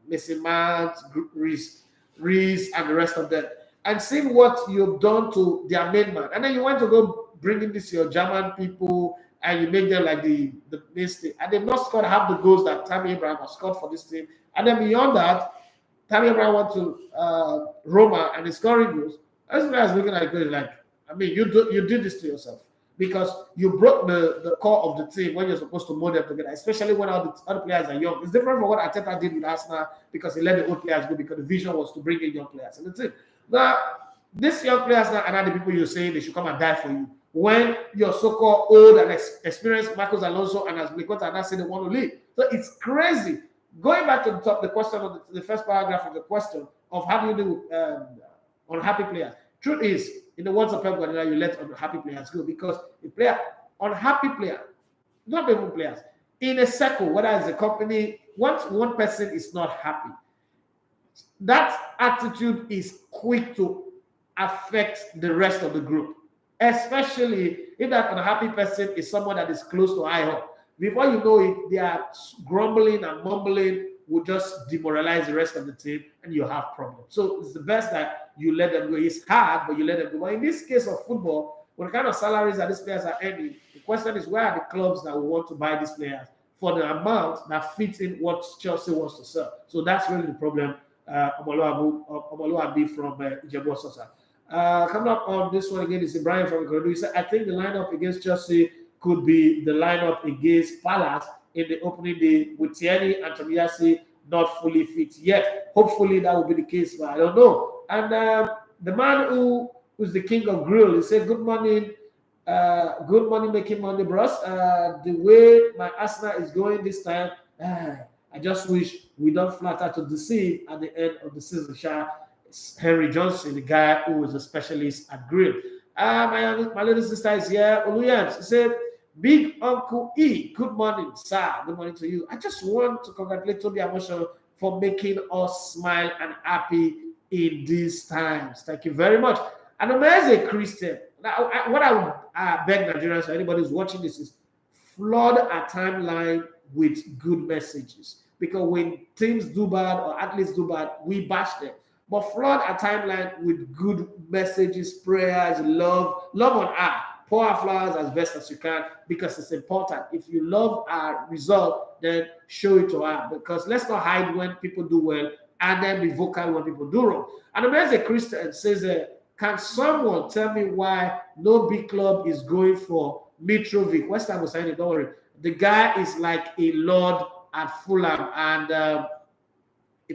Mason Mount, Reese, and the rest of them, and seeing what you've done to their main man. And then you went to go bring in this your German people and you make them like the mistake. And they've not scored half the goals that Tammy Abraham has scored for this team. And then beyond that, Tammy Abraham went to Roma and is scoring goals. This guy is looking at it like, I mean, you did this to yourself because you broke the core of the team when you're supposed to mold them together, especially when all the other players are young. It's different from what Arteta did with Arsenal because he let the old players go because the vision was to bring in young players in the team. Now, these young players now are not the people you're saying they should come and die for you. When your so-called old and experienced Marcos Alonso and Azpilicueta are not saying they want to leave. So it's crazy. Going back to the question of the first paragraph of the question of how do you do unhappy players. Truth is, in the words of Pep Guardiola, you let unhappy players go because the player, unhappy player, not even players, in a circle, whether it's a company, once one person is not happy, that attitude is quick to affect the rest of the group, especially if that unhappy person is someone that is close to IHOP. Before you know it, they are grumbling and mumbling, will just demoralize the rest of the team and you have problems. So it's the best that you let them go. It's hard, but you let them go. But in this case of football, what kind of salaries that these players are earning, the question is where are the clubs that will want to buy these players for the amount that fits in what Chelsea wants to sell. So that's really the problem. Omoluabi from Ijebu Sosa. Coming up on this one again is Ibrahim from Ikorodu. He said, I think the lineup against Chelsea could be the lineup against Palace in the opening day with Tierney and Tomiyasu not fully fit yet. Hopefully that will be the case, but I don't know. And the man who's the king of grill, he said, good morning, making money, bros. The way my Arsenal is going this time, I just wish we don't flatter to deceive at the end of the season. Henry Johnson, the guy who is a specialist at grill. My little sister is here. Oluyams, he said, Big Uncle E, good morning, sir. Good morning to you. I just want to congratulate Toby Amoso for making us smile and happy in these times. Thank you very much. And as a Christian, what I would beg Nigerians or anybody who's watching this is flood our timeline with good messages. Because when teams do bad or athletes do bad, we bash them. But flood our timeline with good messages, prayers, love on earth. Pour our flowers as best as you can because it's important. If you love our result, then show it to her. Because let's not hide when people do well and then be vocal when people do wrong. And as a Christian says, can someone tell me why no big club is going for Mitrovic? West Ham was saying it, don't worry. The guy is like a lord at Fulham and a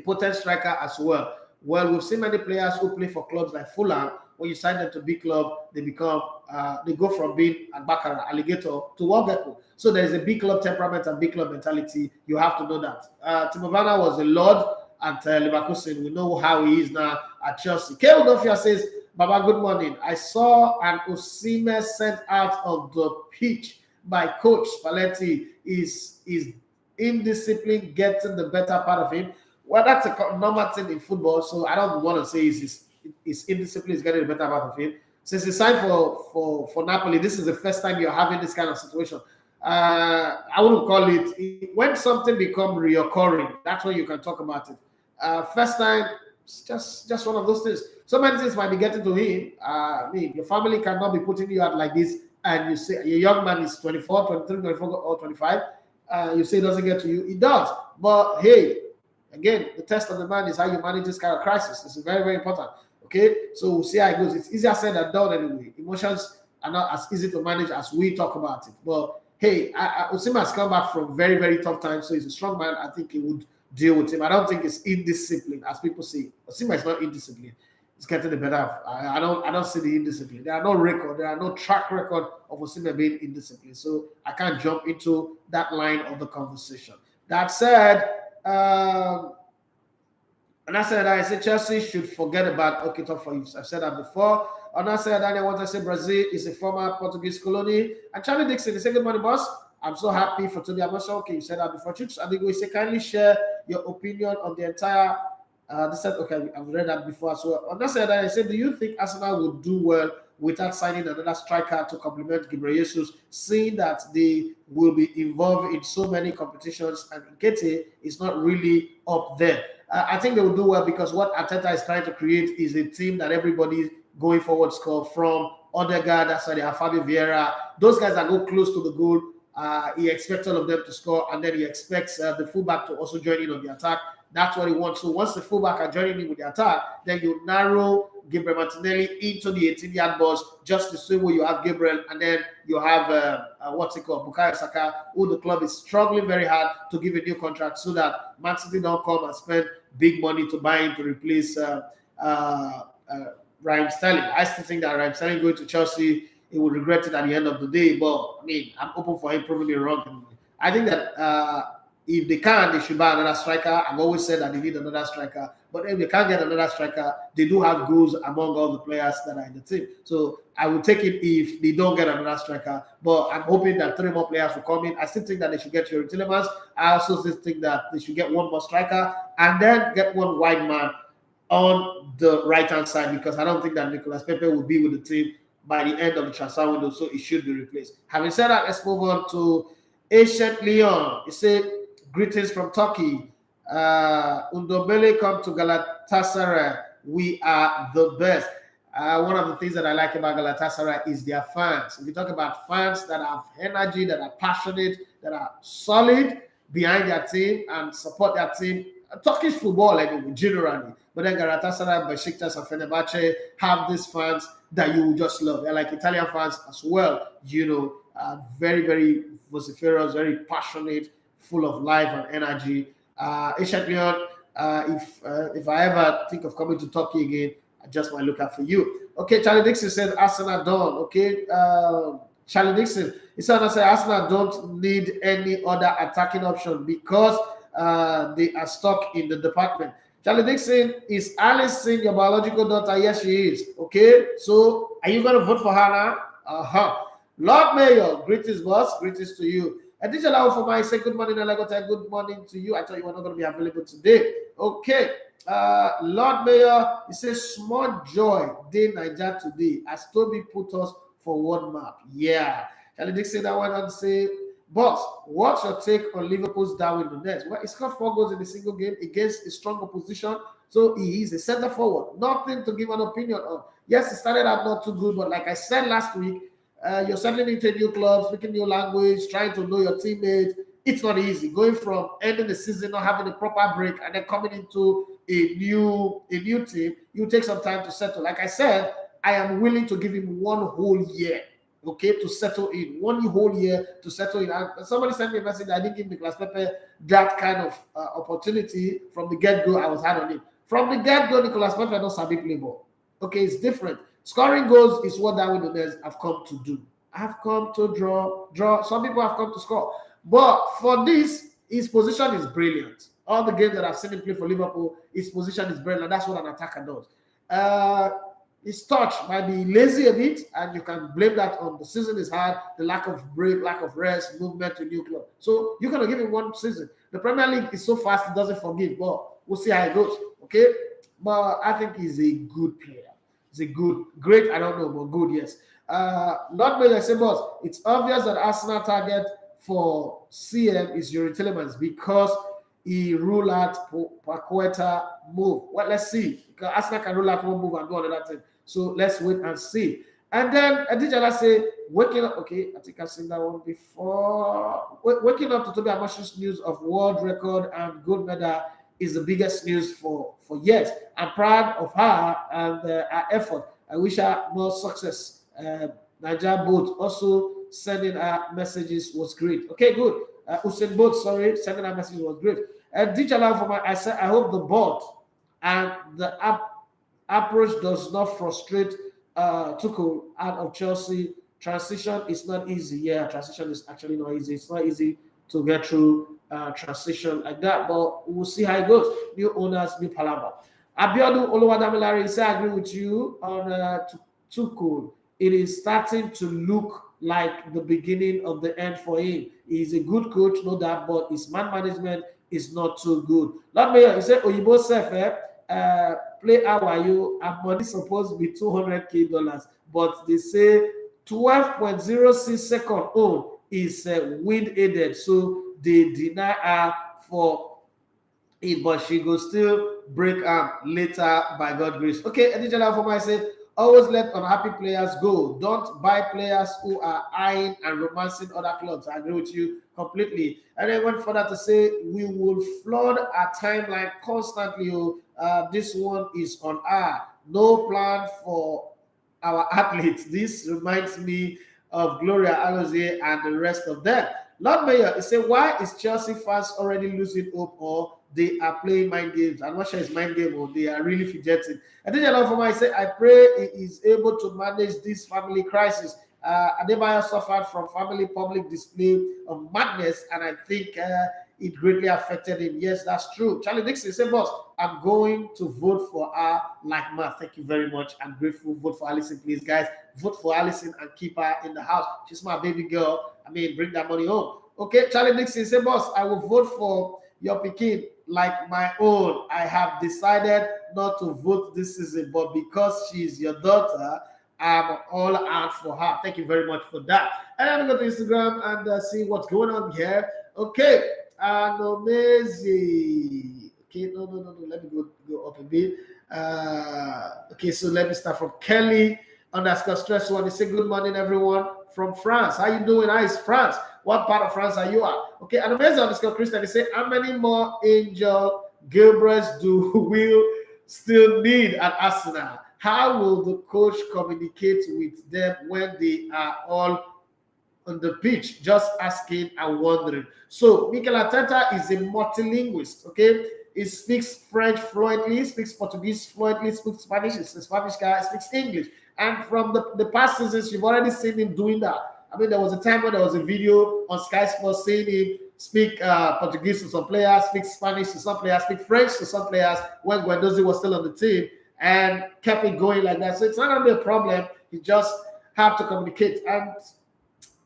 potent striker as well. Well, we've seen many players who play for clubs like Fulham. When you sign them to big club, they become they go from being a Baccarat, alligator to Wabeko. So there's a big club temperament and big club mentality. You have to know that. Timo Werner was a lord at Leverkusen. We know how he is now at Chelsea. Kale Dofia says, Baba, good morning. I saw an Osimhen sent out of the pitch by Coach Spalletti. Is indiscipline getting the better part of him? Well, that's a normal thing in football, so I don't want to say his indiscipline is getting the better part of him. Since he signed for Napoli, this is the first time you're having this kind of situation. I wouldn't call it, when something becomes reoccurring, that's when you can talk about it. First time, it's just one of those things. So many things might be getting to him. Your family cannot be putting you out like this, and you say your young man is 24, 23, 24, or 25. You say it doesn't get to you. It does. But hey, again, the test of the man is how you manage this kind of crisis. It's very, very important. Okay, so we'll see how it goes. It's easier said than done anyway. Emotions are not as easy to manage as we talk about it. But hey, Osimhen has come back from very, very tough times, so he's a strong man. I think he would deal with him. I don't think it's indiscipline, as people say. Osimhen is not indiscipline. It's getting the better of. I don't see the indiscipline. There are no track record of Osimhen being indisciplined. So I can't jump into that line of the conversation. That said, and I said Chelsea should forget about Okito for you. I've said that before. And I said I want to say Brazil is a former Portuguese colony. And Charlie Dixon, he said, good morning, boss. I'm so happy for Toby Amoso. Okay, you said that before. Chooks, I think we say kindly share your opinion on the entire. Okay, I've read that before as well. And I said, do you think Arsenal would do well without signing another striker to complement Ghebreyesus, seeing that they will be involved in so many competitions and Nketiah is not really up there? I think they will do well because what Arteta is trying to create is a team that everybody going forward score from Odegaard, that's why they have Fabio Vieira. Those guys that go close to the goal. He expects all of them to score, and then he expects the fullback to also join in on the attack. That's what he wants. So once the fullback are joining in with the attack, then you narrow Gabriel Martinelli into the 18-yard box, just the same way you have Gabriel, and then you have what's it called, Bukayo Saka, who the club is struggling very hard to give a new contract, so that Man City don't come and spend big money to buy him to replace Raheem Sterling. I still think that Raheem Sterling going to Chelsea, he will regret it at the end of the day. But I mean, I'm open for him proving me wrong. I think that if they can, they should buy another striker. I've always said that they need another striker. But if they can't get another striker, they do have goals among all the players that are in the team. So I will take it if they don't get another striker. But I'm hoping that 3 more players will come in. I still think that they should get Yuri Tillemans. I also still think that they should get 1 more striker and then get 1 wide man on the right-hand side, because I don't think that Nicolas Pepe will be with the team by the end of the transfer window, so it should be replaced. Having said that, let's move on to Ancient Leon. He said, greetings from Turkey. Ndombele come to Galatasaray. We are the best. One of the things that I like about Galatasaray is their fans. If you talk about fans that have energy, that are passionate, that are solid behind their team and support their team, Turkish football anyway, generally. But then Galatasaray, Besiktas, and Fenerbahce have these fans that you will just love. They're like Italian fans as well, very, very vociferous, very passionate, full of life and energy. Ancient Leon, if I ever think of coming to Turkey again, I just might look out for you. Okay, Charlie Dixon says Arsenal don't. Okay, Charlie Dixon, he said Arsenal don't need any other attacking option because they are stuck in the department. Charlie Dixon, is Alison your biological daughter? Yes, she is. Okay, so are you going to vote for her now? Lord Mayor, greetings, boss. Greetings to you. And did you allow for my say good morning, Alagote? Good morning to you. I thought you were not going to be available today. Okay, Lord Mayor, he says small joy day Niger today as Toby put us for world map. Yeah, Charlie Dixon, I went on to say, boss, what's your take on Liverpool's Darwin Nunez? Well, he scored 4 goals in a single game against a strong opposition, so he is a centre forward. Nothing to give an opinion on. Yes, he started out not too good, but like I said last week, you're settling into a new club, speaking new language, trying to know your teammates. It's not easy. Going from ending the season, not having a proper break, and then coming into a new team, you take some time to settle. Like I said, I am willing to give him 1 whole year. Okay, to settle in 1 whole year to settle in. And somebody sent me a message that I didn't give Nicolas Pepe that kind of opportunity from the get-go. I was hard on him from the get-go. Nicolas Pepe don't sabi play ball. Okay, it's different. Scoring goals is what Darwin Nunez have come to do. I've come to draw. Some people have come to score, but for this, his position is brilliant. All the games that I've seen him play for Liverpool, his position is brilliant. That's what an attacker does. His touch might be lazy a bit, and you can blame that on the season is hard, the lack of break, lack of rest, movement to new club. So you're going to give him 1 season. The Premier League is so fast, it doesn't forgive, but we'll see how it goes, okay? But I think he's a good player. He's a great, I don't know, but good, yes. Not Miller say, boss, it's obvious that Arsenal target for CM is Yuri Tillemans because he ruled out Paqueta move. Well, let's see. Because Arsenal can rule out 1 move and do another thing. So let's wait and see. And then Adijala say, waking up. Okay, I think I've seen that one before. Waking up to Toby Amashu's news of world record and gold medal is the biggest news for years. I'm proud of her and her effort. I wish her more success. Niger Boat also sending her messages was great. Okay, good. Usain Bolt, sorry, sending her messages was great. And Dijala for my, I said, I hope the board and the approach does not frustrate Tuchel out of Chelsea. Transition is not easy. Yeah, transition is actually not easy. It's not easy to get through transition like that, but we'll see how it goes. New owners, new palaver. Abiodun Oluwadamilare, I agree with you on Tuchel. It is starting to look like the beginning of the end for him. He's a good coach, no doubt, but his man management is not too good. Lord Mayor, he said, Oyibo Sef, play how are you? And money supposed to be $200,000, but they say 12.06 second own is wind aided, so they deny her for it, but she will still break up later by God grace. Okay, Eddie Jala for my say, Always let unhappy players go. Don't buy players who are eyeing and romancing other clubs. I agree with you completely. And then went further to say, we will flood our timeline constantly. This one is on air. No plan for our athletes. This reminds me of Gloria Alozie and the rest of them. Lord Mayor, he said, why is Chelsea fans already losing hope, or they are playing mind games? I'm not sure it's mind game, or they are really fidgeting. I think a lot for me, I say, I pray he is able to manage this family crisis. Adebayo suffered from family public display of madness, and I think it greatly affected him. Yes, that's true. Charlie Dixon said, boss, I'm going to vote for her like ma. Thank you very much. I'm grateful. Vote for Allison, please, guys. Vote for Allison and keep her in the house. She's my baby girl. I mean, bring that money home. Okay, Charlie Dixon said, boss, I will vote for your Pekin like my own. I have decided not to vote this season, but because she's your daughter, I'm all out for her. Thank you very much for that. And I'm going to go to Instagram and see what's going on here. Okay, Anomezi. Okay, no. Let me go up a bit. Okay, so let me start from Kelly _stress one. They say, good morning, everyone from France. How you doing? How is France? What part of France are you at? Okay, Anomezi Christian. They say, how many more Angel Gilbreths do we still need at Arsenal? How will the coach communicate with them when they are all on the pitch? Just asking and wondering. So Mikel Arteta is a multilingualist, okay? He speaks French fluently, speaks Portuguese fluently, speaks Spanish. He's a Spanish guy, speaks English. And from the past seasons, you've already seen him doing that. I mean, there was a time when there was a video on Sky Sports saying him speak Portuguese to some players, speak Spanish to some players, speak French to some players when Guendouzi was still on the team, and kept it going like that. So it's not going to be a problem. You just have to communicate, and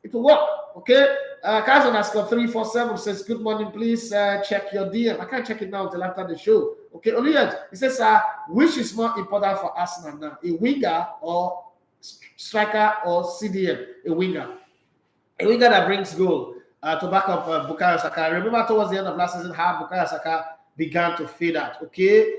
it will work. Okay. Kazan Asker 347 says, good morning, please check your DM. I can't check it now until after the show. Okay, Oluyat, he says, which is more important for Arsenal now, a winger or striker or CDM? A winger that brings goal to back up Bukayo Saka. I remember towards the end of last season how Bukayo Saka began to fade out. Okay.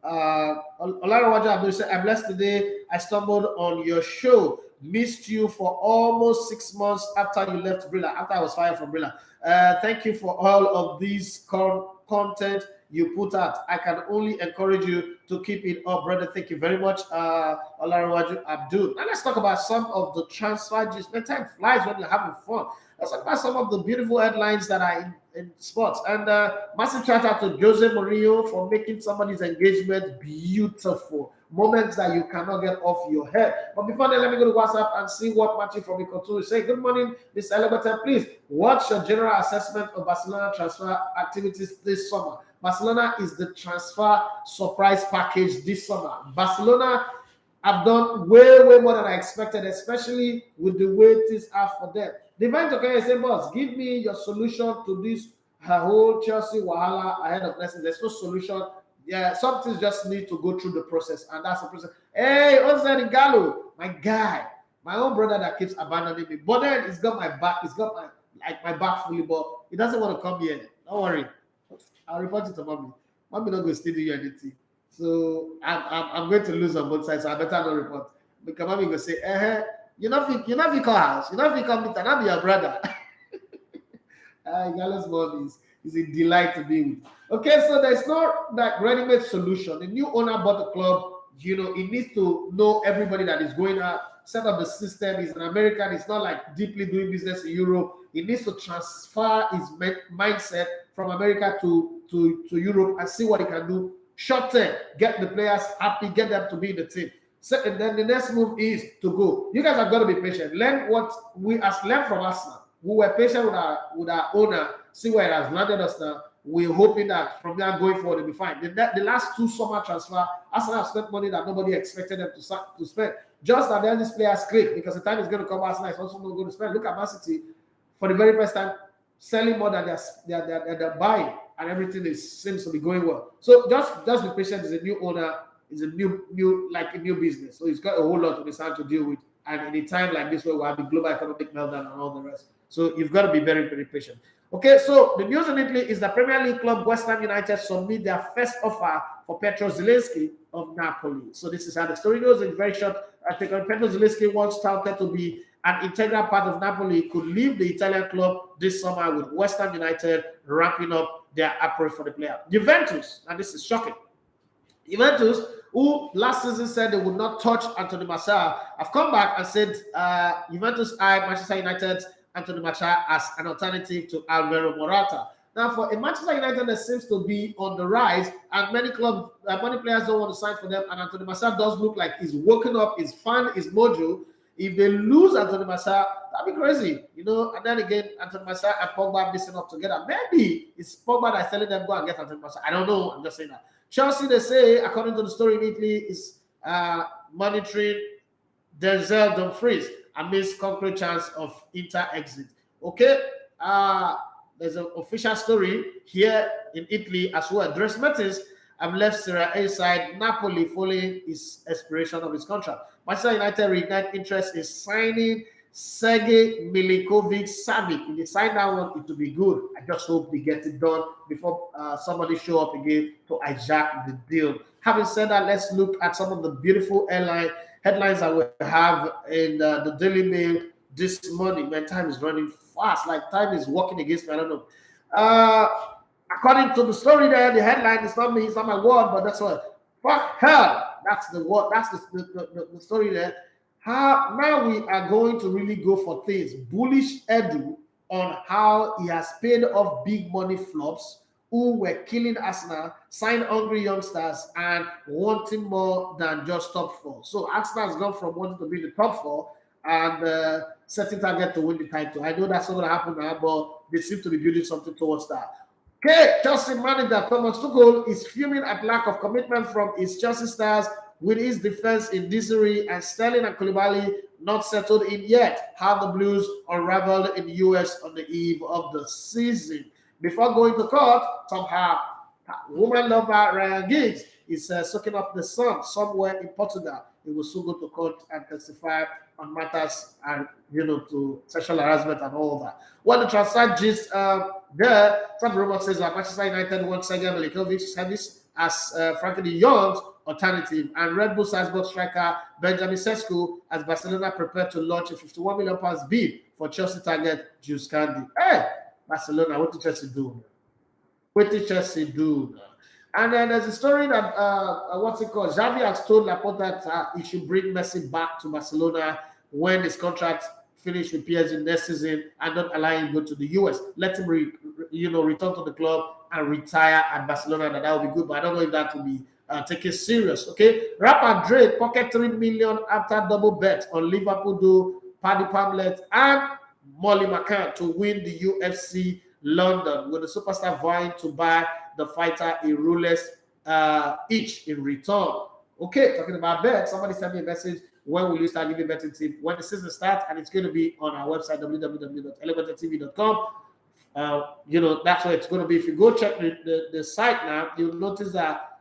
Olarawaju Abdul said, I'm blessed today. I stumbled on your show. Missed you for almost 6 months after you left Brilla, after I was fired from Brilla. Thank you for all of these content you put out. I can only encourage you to keep it up, brother. Thank you very much, Olarawaju Abdul. Now let's talk about some of the transfer gist. Man, time flies when you're having fun. Let's talk about some of the beautiful headlines that are in sports. And massive shout out to Jose Mourinho for making somebody's engagement beautiful. Moments that you cannot get off your head. But before that, let me go to WhatsApp and see what Matthew from Ikotu is saying. Good morning, Mr. Elevator. Please, what's your general assessment of Barcelona transfer activities this summer? Barcelona is the transfer surprise package this summer. Barcelona have done way more than I expected, especially with the way things are for them. The event okay, say, boss, give me your solution to this whole Chelsea wahala ahead of next season. There's no solution. Yeah, some things just need to go through the process, and that's the process. Hey, Ozan Gallo, my guy, my own brother that keeps abandoning me. But then he's got my back, he's got my back fully, but he doesn't want to come here. Don't worry. I'll report it to mommy. Mommy not going to still do you anything. So I'm going to lose on both sides, so I better not report. Because mommy will say, you're not in house, you're not in come meet, and I'll be your brother. Gallo's mom is a delight to be with. Okay, so there's no ready-made solution. The new owner bought the club. He needs to know everybody that is going out, set up the system. He's an American. It's not like deeply doing business in Europe. He needs to transfer his mindset from America to Europe and see what he can do. Short term, get the players happy, get them to be in the team. So, and then the next move is to go. You guys have got to be patient. Learn what we learned from Arsenal. We were patient with our owner, see where it has landed us now. We're hoping that from there going forward, it'll be fine. The last 2 summer transfer, Arsenal have spent money that nobody expected them to spend. Just that then these players click, because the time is going to come, Arsenal is also not going to spend. Look at Man City, for the very first time, selling more than they're buying, and everything seems to be going well. So just be patient. He's a new owner. It's a new business. So he's got a whole lot of time to deal with. And in a time like this where we have the global economic meltdown and all the rest. So you've got to be very, very patient. Okay, so the news in Italy is the Premier League club West Ham United submit their first offer for Petro Zielinski of Napoli. So this is how the story goes in very short. I think Petro Zielinski, once touted to be an integral part of Napoli, could leave the Italian club this summer with West Ham United ramping up their approach for the player. Juventus, and this is shocking. Juventus, who last season said they would not touch Anthony Martial, have come back and said Juventus eyed Manchester United's Anthony Martial as an alternative to Alvaro Morata. Now, for a Manchester United that seems to be on the rise, and many players don't want to sign for them, and Anthony Martial does look like he's woken up, he's found his mojo. If they lose Anthony Martial, that'd be crazy, you know. And then again, Anthony Martial and Pogba missing up together. Maybe it's Pogba that's telling them go and get Anthony Martial. I don't know. I'm just saying that. Chelsea, they say, according to the story in Italy, is monitoring Denzel Dumfries amidst concrete chance of Inter exit. Okay, there's an official story here in Italy as well. Dries Mertens have left Serie A side Napoli following his expiration of his contract. Manchester United reignite interest in signing Sergej Milinkovic-Savic. If they sign that one, it will be good. I just hope they get it done before somebody show up again to hijack the deal. Having said that, let's look at some of the beautiful headlines that we have in the Daily Mail this morning. Man, time is running fast. Like time is working against me. I don't know. According to the story there, the headline is not me, it's not my word, but that's what. Fuck hell. That's the word. That's the story there. Now we are going to really go for things. Bullish Edu on how he has paid off big money flops who were killing Arsenal, signed hungry youngsters, and wanting more than just top four. So Arsenal has gone from wanting to be in the top four and setting target to win the title. I know that's not going to happen now, but they seem to be building something towards that. Okay, Chelsea manager Thomas Tuchel is fuming at lack of commitment from his Chelsea stars, with his defense in disarray and Sterling and Koulibaly not settled in yet. How the Blues unraveled in the US on the eve of the season. Before going to court, somehow woman lover Ryan Giggs is soaking up the sun somewhere in Portugal. He will soon go to court and testify on matters and to sexual harassment and all that. Well, the transfer gist there, some rumor says that Manchester United wants Sergej Milinkovic-Savic as Frenkie de Jong's alternative, and Red Bull Salzburg striker Benjamin Sesko as Barcelona prepared to launch a £51 million bid for Chelsea target Jules Kounde. Hey, Barcelona, what did Chelsea do? What did Chelsea do? And then there's a story that Xavi has told Laporta that he should bring Messi back to Barcelona when his contract finished with PSG next season and not allow him to go to the US. Let him return to the club and retire at Barcelona, and that would be good. But I don't know if that will be taken serious. Okay, rapper Drake pocket $3 million after double bet on Liverpool do Paddy Pamlet and Molly McCann to win the UFC London, with the superstar vying to buy the fighter a Rolex each in return. Okay, talking about bet, somebody sent me a message. When will you start giving betting tip? When the season starts, and it's going to be on our website www.elevatortv.com. That's where it's going to be. If you go check the site now, you'll notice that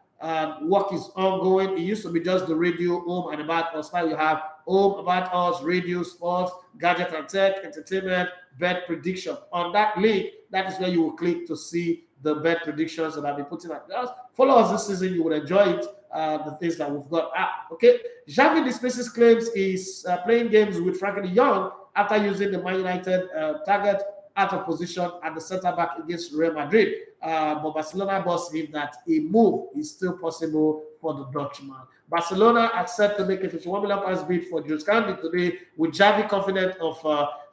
work is ongoing. It used to be just the radio, home, and about us. Now you have home, about us, radio, sports, gadget and tech, entertainment, bet prediction. On that link, that is where you will click to see the bet predictions that I'll be putting out. Just follow us this season. You will enjoy it. The things that we've got. Okay. Xavi dismisses claims he's playing games with Frenkie de Jong after using the Man United target out of position at the centre back against Real Madrid. But Barcelona boss him that a move is still possible for the Dutchman. Barcelona accept to make a £51 million bid for Jules Kounde today, with Xavi confident of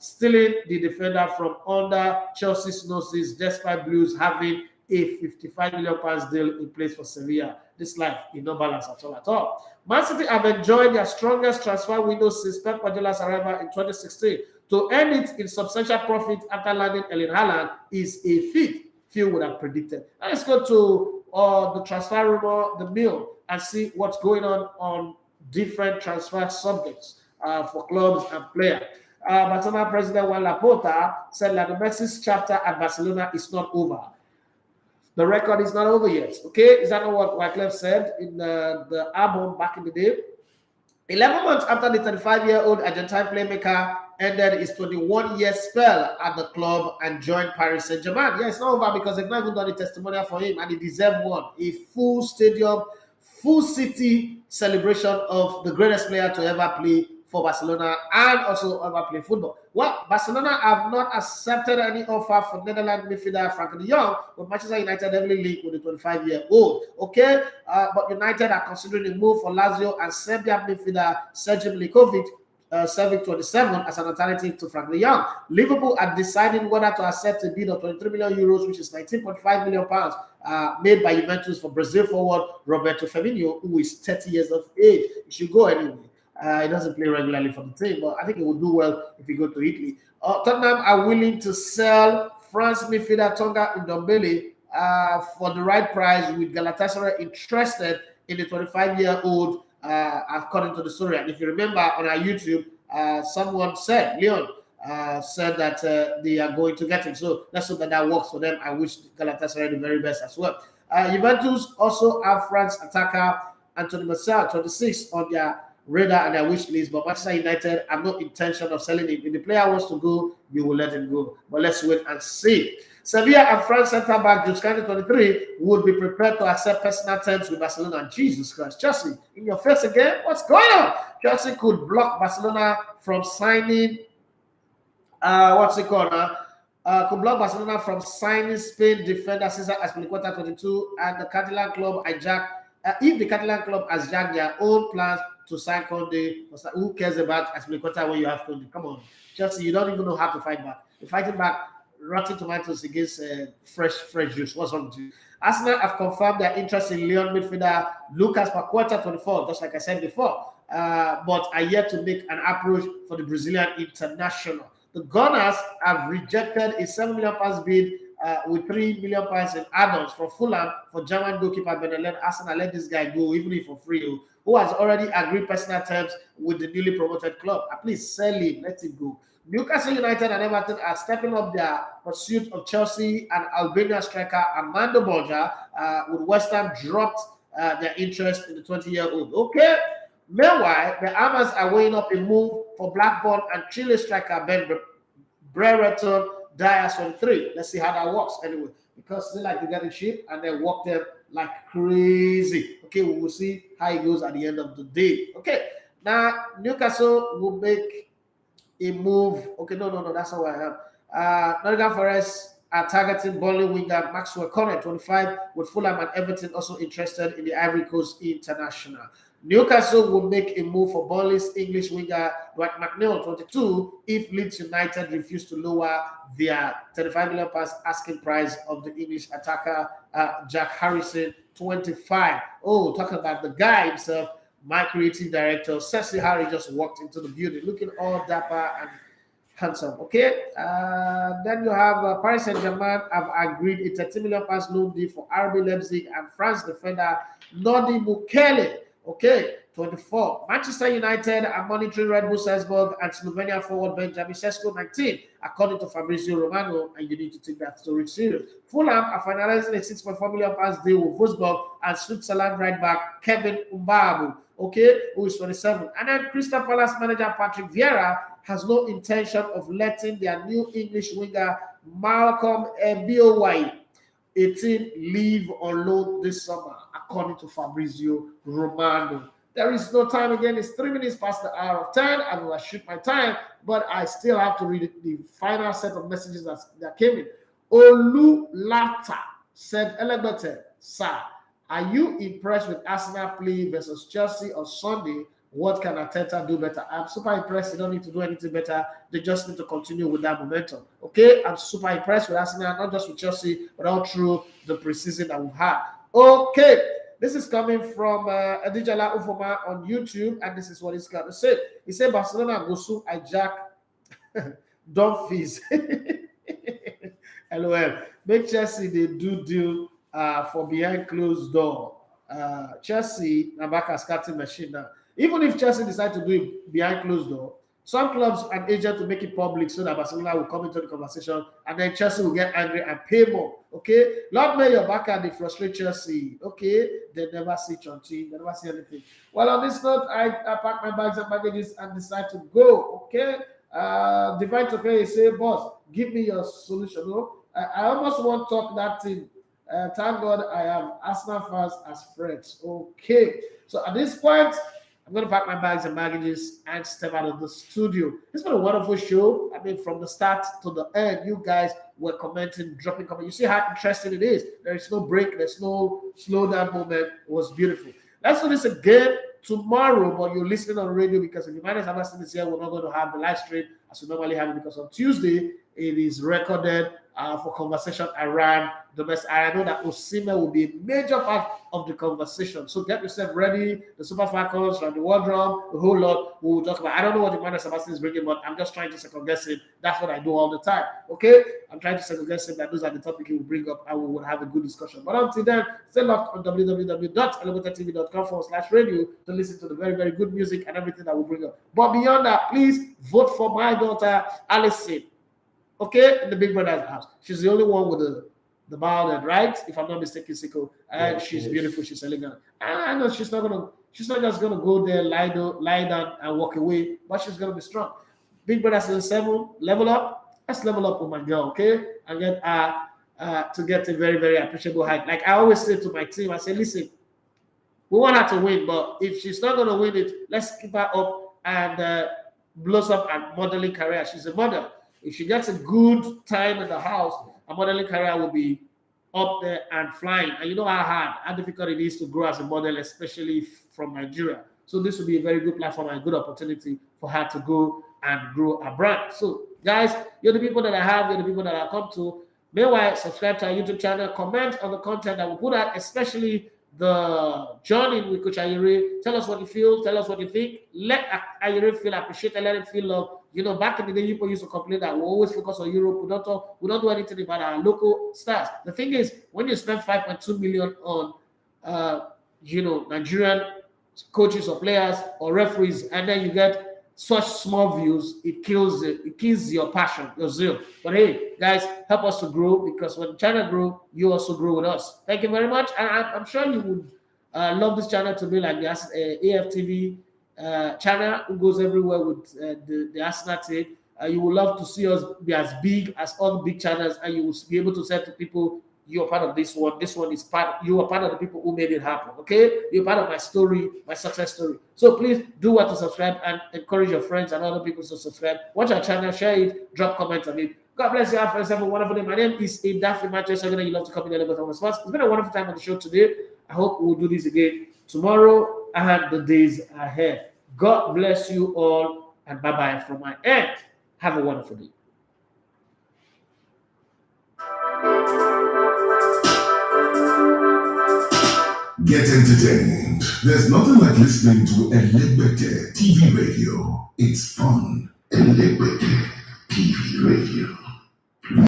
stealing the defender from under Chelsea's noses, despite Blues having a £55 million deal in place for Sevilla. This life is no balance at all. Man City have enjoyed their strongest transfer window since Pep Guardiola's arrival in 2016. To end it in substantial profit after landing Erling Haaland is a feat few would have predicted. Now let's go to the transfer rumor, the mill, and see what's going on different transfer subjects for clubs and players. Barcelona president Joan Laporta said Lionel Messi's chapter at Barcelona is not over. The record is not over yet. Okay, is that not what Wyclef said in the album back in the day? 11 months after the 35-year-old Argentine playmaker ended his 21-year spell at the club and joined Paris St-Germain. Yeah, it's not over because they've not even done a testimonial for him, and he deserved one. A full stadium, full city celebration of the greatest player to ever play for Barcelona and also ever play football. Well, Barcelona have not accepted any offer for Netherlands midfielder Frenkie de Jong, but Manchester United heavily linked with the 25-year-old. Okay, but United are considering a move for Lazio and Serbia midfielder Sergej Milinkovic-Savic 27 as an alternative to Frenkie de Jong. Liverpool are deciding whether to accept a bid of 23 million euros, which is 19.5 million pounds, made by Juventus for Brazil forward Roberto Firmino, who is 30 years of age. He should go anyway. He doesn't play regularly for the team, but I think he will do well if he go to Italy. Tottenham are willing to sell France midfielder Tanguy Ndombele for the right price, with Galatasaray interested in the 25-year-old, according to the story. And if you remember on our YouTube, someone said, Leon said that they are going to get him. So let's hope that that works for them. I wish Galatasaray the very best as well. Juventus also have France attacker Anthony Martial, 26, on their radar and their wish list, but Manchester United have no intention of selling him. If the player wants to go, you will let him go. But let's wait and see. Sevilla and France centre-back Juscani 23 would be prepared to accept personal terms with Barcelona. Jesus Christ. Chelsea, in your face again? What's going on? Chelsea could block Barcelona from signing, could block Barcelona from signing Spain defender Cesar Azpilicueta 22 and the Catalan club hijacked. If the Catalan club has jacked their own plans to sign Kounde, who cares about Azpilicueta when you have Kounde? Come on, Chelsea, you don't even know how to fight back. You're fighting back rotten tomatoes against fresh juice. What's wrong with you? Arsenal have confirmed their interest in Lyon midfielder Lucas Paqueta 24, just like I said before, but are yet to make an approach for the Brazilian international. The Gunners have rejected a £7 million bid with £3 million in add-ons from Fulham for German goalkeeper Benelete. Arsenal let this guy go, even if for free, who has already agreed personal terms with the newly promoted club. Please sell him, let him go. Newcastle United and Everton are stepping up their pursuit of Chelsea and Albania striker Armando Borja, with West Ham dropped their interest in the 20-year-old. Okay. Meanwhile, the Hammers are weighing up a move for Blackburn and Chile striker Ben Brereton Dias 23. Let's see how that works anyway, because they like to get it cheap and they work them like crazy. Okay, we will see how it goes at the end of the day. Okay, now Newcastle will make a move. Okay, no, that's not what I have. Nottingham Forest are targeting Burnley winger Maxwell Cornet 25, with Fulham and Everton also interested in the Ivory Coast international. Newcastle will make a move for Burnley's English winger Dwight McNeil 22 if Leeds United refuse to lower their £35 million asking price of the English attacker Jack Harrison 25. Oh, talking about the guy himself, my creative director Cecily Harry just walked into the building looking all dapper and handsome. Okay, then you have Paris Saint-Germain have agreed a £30 million loan deal for RB Leipzig and France defender Nodi Mukele. Okay, 24. Manchester United are monitoring Red Bull Salzburg and Slovenia forward Benjamin Sesko 19, according to Fabrizio Romano, and you need to take that story serious. Fulham are finalizing a £6.4 million deal with Wolfsburg and Switzerland right back Kevin Umbabu, okay, who is 27. And then Crystal Palace manager Patrick Vieira has no intention of letting their new English winger Malcolm Ebiowai 18 leave on loan this summer, according to Fabrizio Romano. There is no time again. It's 3 minutes past the hour of 10. I will shoot my time, but I still have to read the final set of messages that came in. Olu Lata said, Elegbete, sir, are you impressed with Arsenal play versus Chelsea on Sunday? What can Arteta do better? I'm super impressed. They don't need to do anything better. They just need to continue with that momentum. Okay, I'm super impressed with Arsenal, not just with Chelsea, but all through the preseason that we've had. Okay, this is coming from Adijala Ufoma on YouTube, and this is what he's got to say. He said Barcelona go soon hijack Dumfries. LOL. Make Chelsea they do deal for behind closed door. Chelsea are back as scouting machine now. Even if Chelsea decide to do it behind closed door, some clubs and agents will make it public so that Barcelona will come into the conversation, and then Chelsea will get angry and pay more. Okay, Lord Mayor Baka, they frustrate Chelsea. Okay, they never see Chonchi, they never see anything. Well, on this note, I pack my bags and baggages and decide to go. Okay, Divine Tokay say, boss, give me your solution. No, I almost want to talk that thing. Thank God I have Arsenal fans as friends. Okay, so at this point, I'm going to pack my bags and baggages and step out of the studio. It's been a wonderful show. I mean, from the start to the end, you guys were commenting, dropping comments. You see how interesting it is. There is no break. There's no slow down moment. It was beautiful. Let's do this again tomorrow, but you're listening on radio because if you manage to have this year, we're not going to have the live stream as we normally have it because on Tuesday, it is recorded for conversation around domestic. I know that Osimhen will be a major part of the conversation. So get yourself ready. The Super Falcons, the wardrobe, the whole lot. We will talk about. I don't know what the man Sebastian is bringing, but I'm just trying to second guess it. That's what I do all the time. Okay, I'm trying to second guess it. That those are the topics he will bring up, and we will have a good discussion. But until then, stay locked on www.elementartv.com/radio to listen to the very, very good music and everything that we bring up. But beyond that, please vote for my daughter, Alison. Okay, in the Big Brother's house. She's the only one with the bald, right? If I'm not mistaken, Siko. And yeah, she's beautiful, she's elegant. And I know she's not just gonna go there, lie down and walk away, but she's gonna be strong. Big Brother Season 7, level up. Let's level up with my girl, okay? And get to get a very, very appreciable height. Like I always say to my team, I say, listen, we want her to win, but if she's not gonna win it, let's keep her up and blossom her modeling career. She's a model. If she gets a good time in the house, her modeling career will be up there and flying. And you know how difficult it is to grow as a model, especially from Nigeria. So this will be a very good platform and a good opportunity for her to go and grow a brand. So guys, you're the people that I have, you're the people that I come to. Meanwhile, subscribe to our YouTube channel, comment on the content that we put out, especially the journey with Coach Ayere. Tell us what you feel, tell us what you think. Let Ayere feel appreciated, let him feel love. You know, back in the day, people used to complain that we always focus on Europe. We don't do anything about our local stars. The thing is, when you spend 5.2 million on, Nigerian coaches or players or referees, and then you get such small views, it kills your passion, your zeal. But hey, guys, help us to grow because when China grow, you also grow with us. Thank you very much, and I'm sure you would love this channel to be like the AFTV channel who goes everywhere with the Arsenal team. You will love to see us be as big as all the big channels, and you will be able to say to people, you're part of this one. This one is you are part of the people who made it happen. Okay, you're part of my story, my success story. So please do what to subscribe and encourage your friends and other people to subscribe. Watch our channel, share it, drop comments on it. God bless you. Have a wonderful day. My name is Idafi Manchester. You love to come in the level of response. It's been a wonderful time on the show today. I hope we'll do this again tomorrow and the days ahead. God bless you all, and bye-bye from my end. Have a wonderful day. Get entertained. There's nothing like listening to Elegbete TV radio. It's fun. Elegbete TV radio.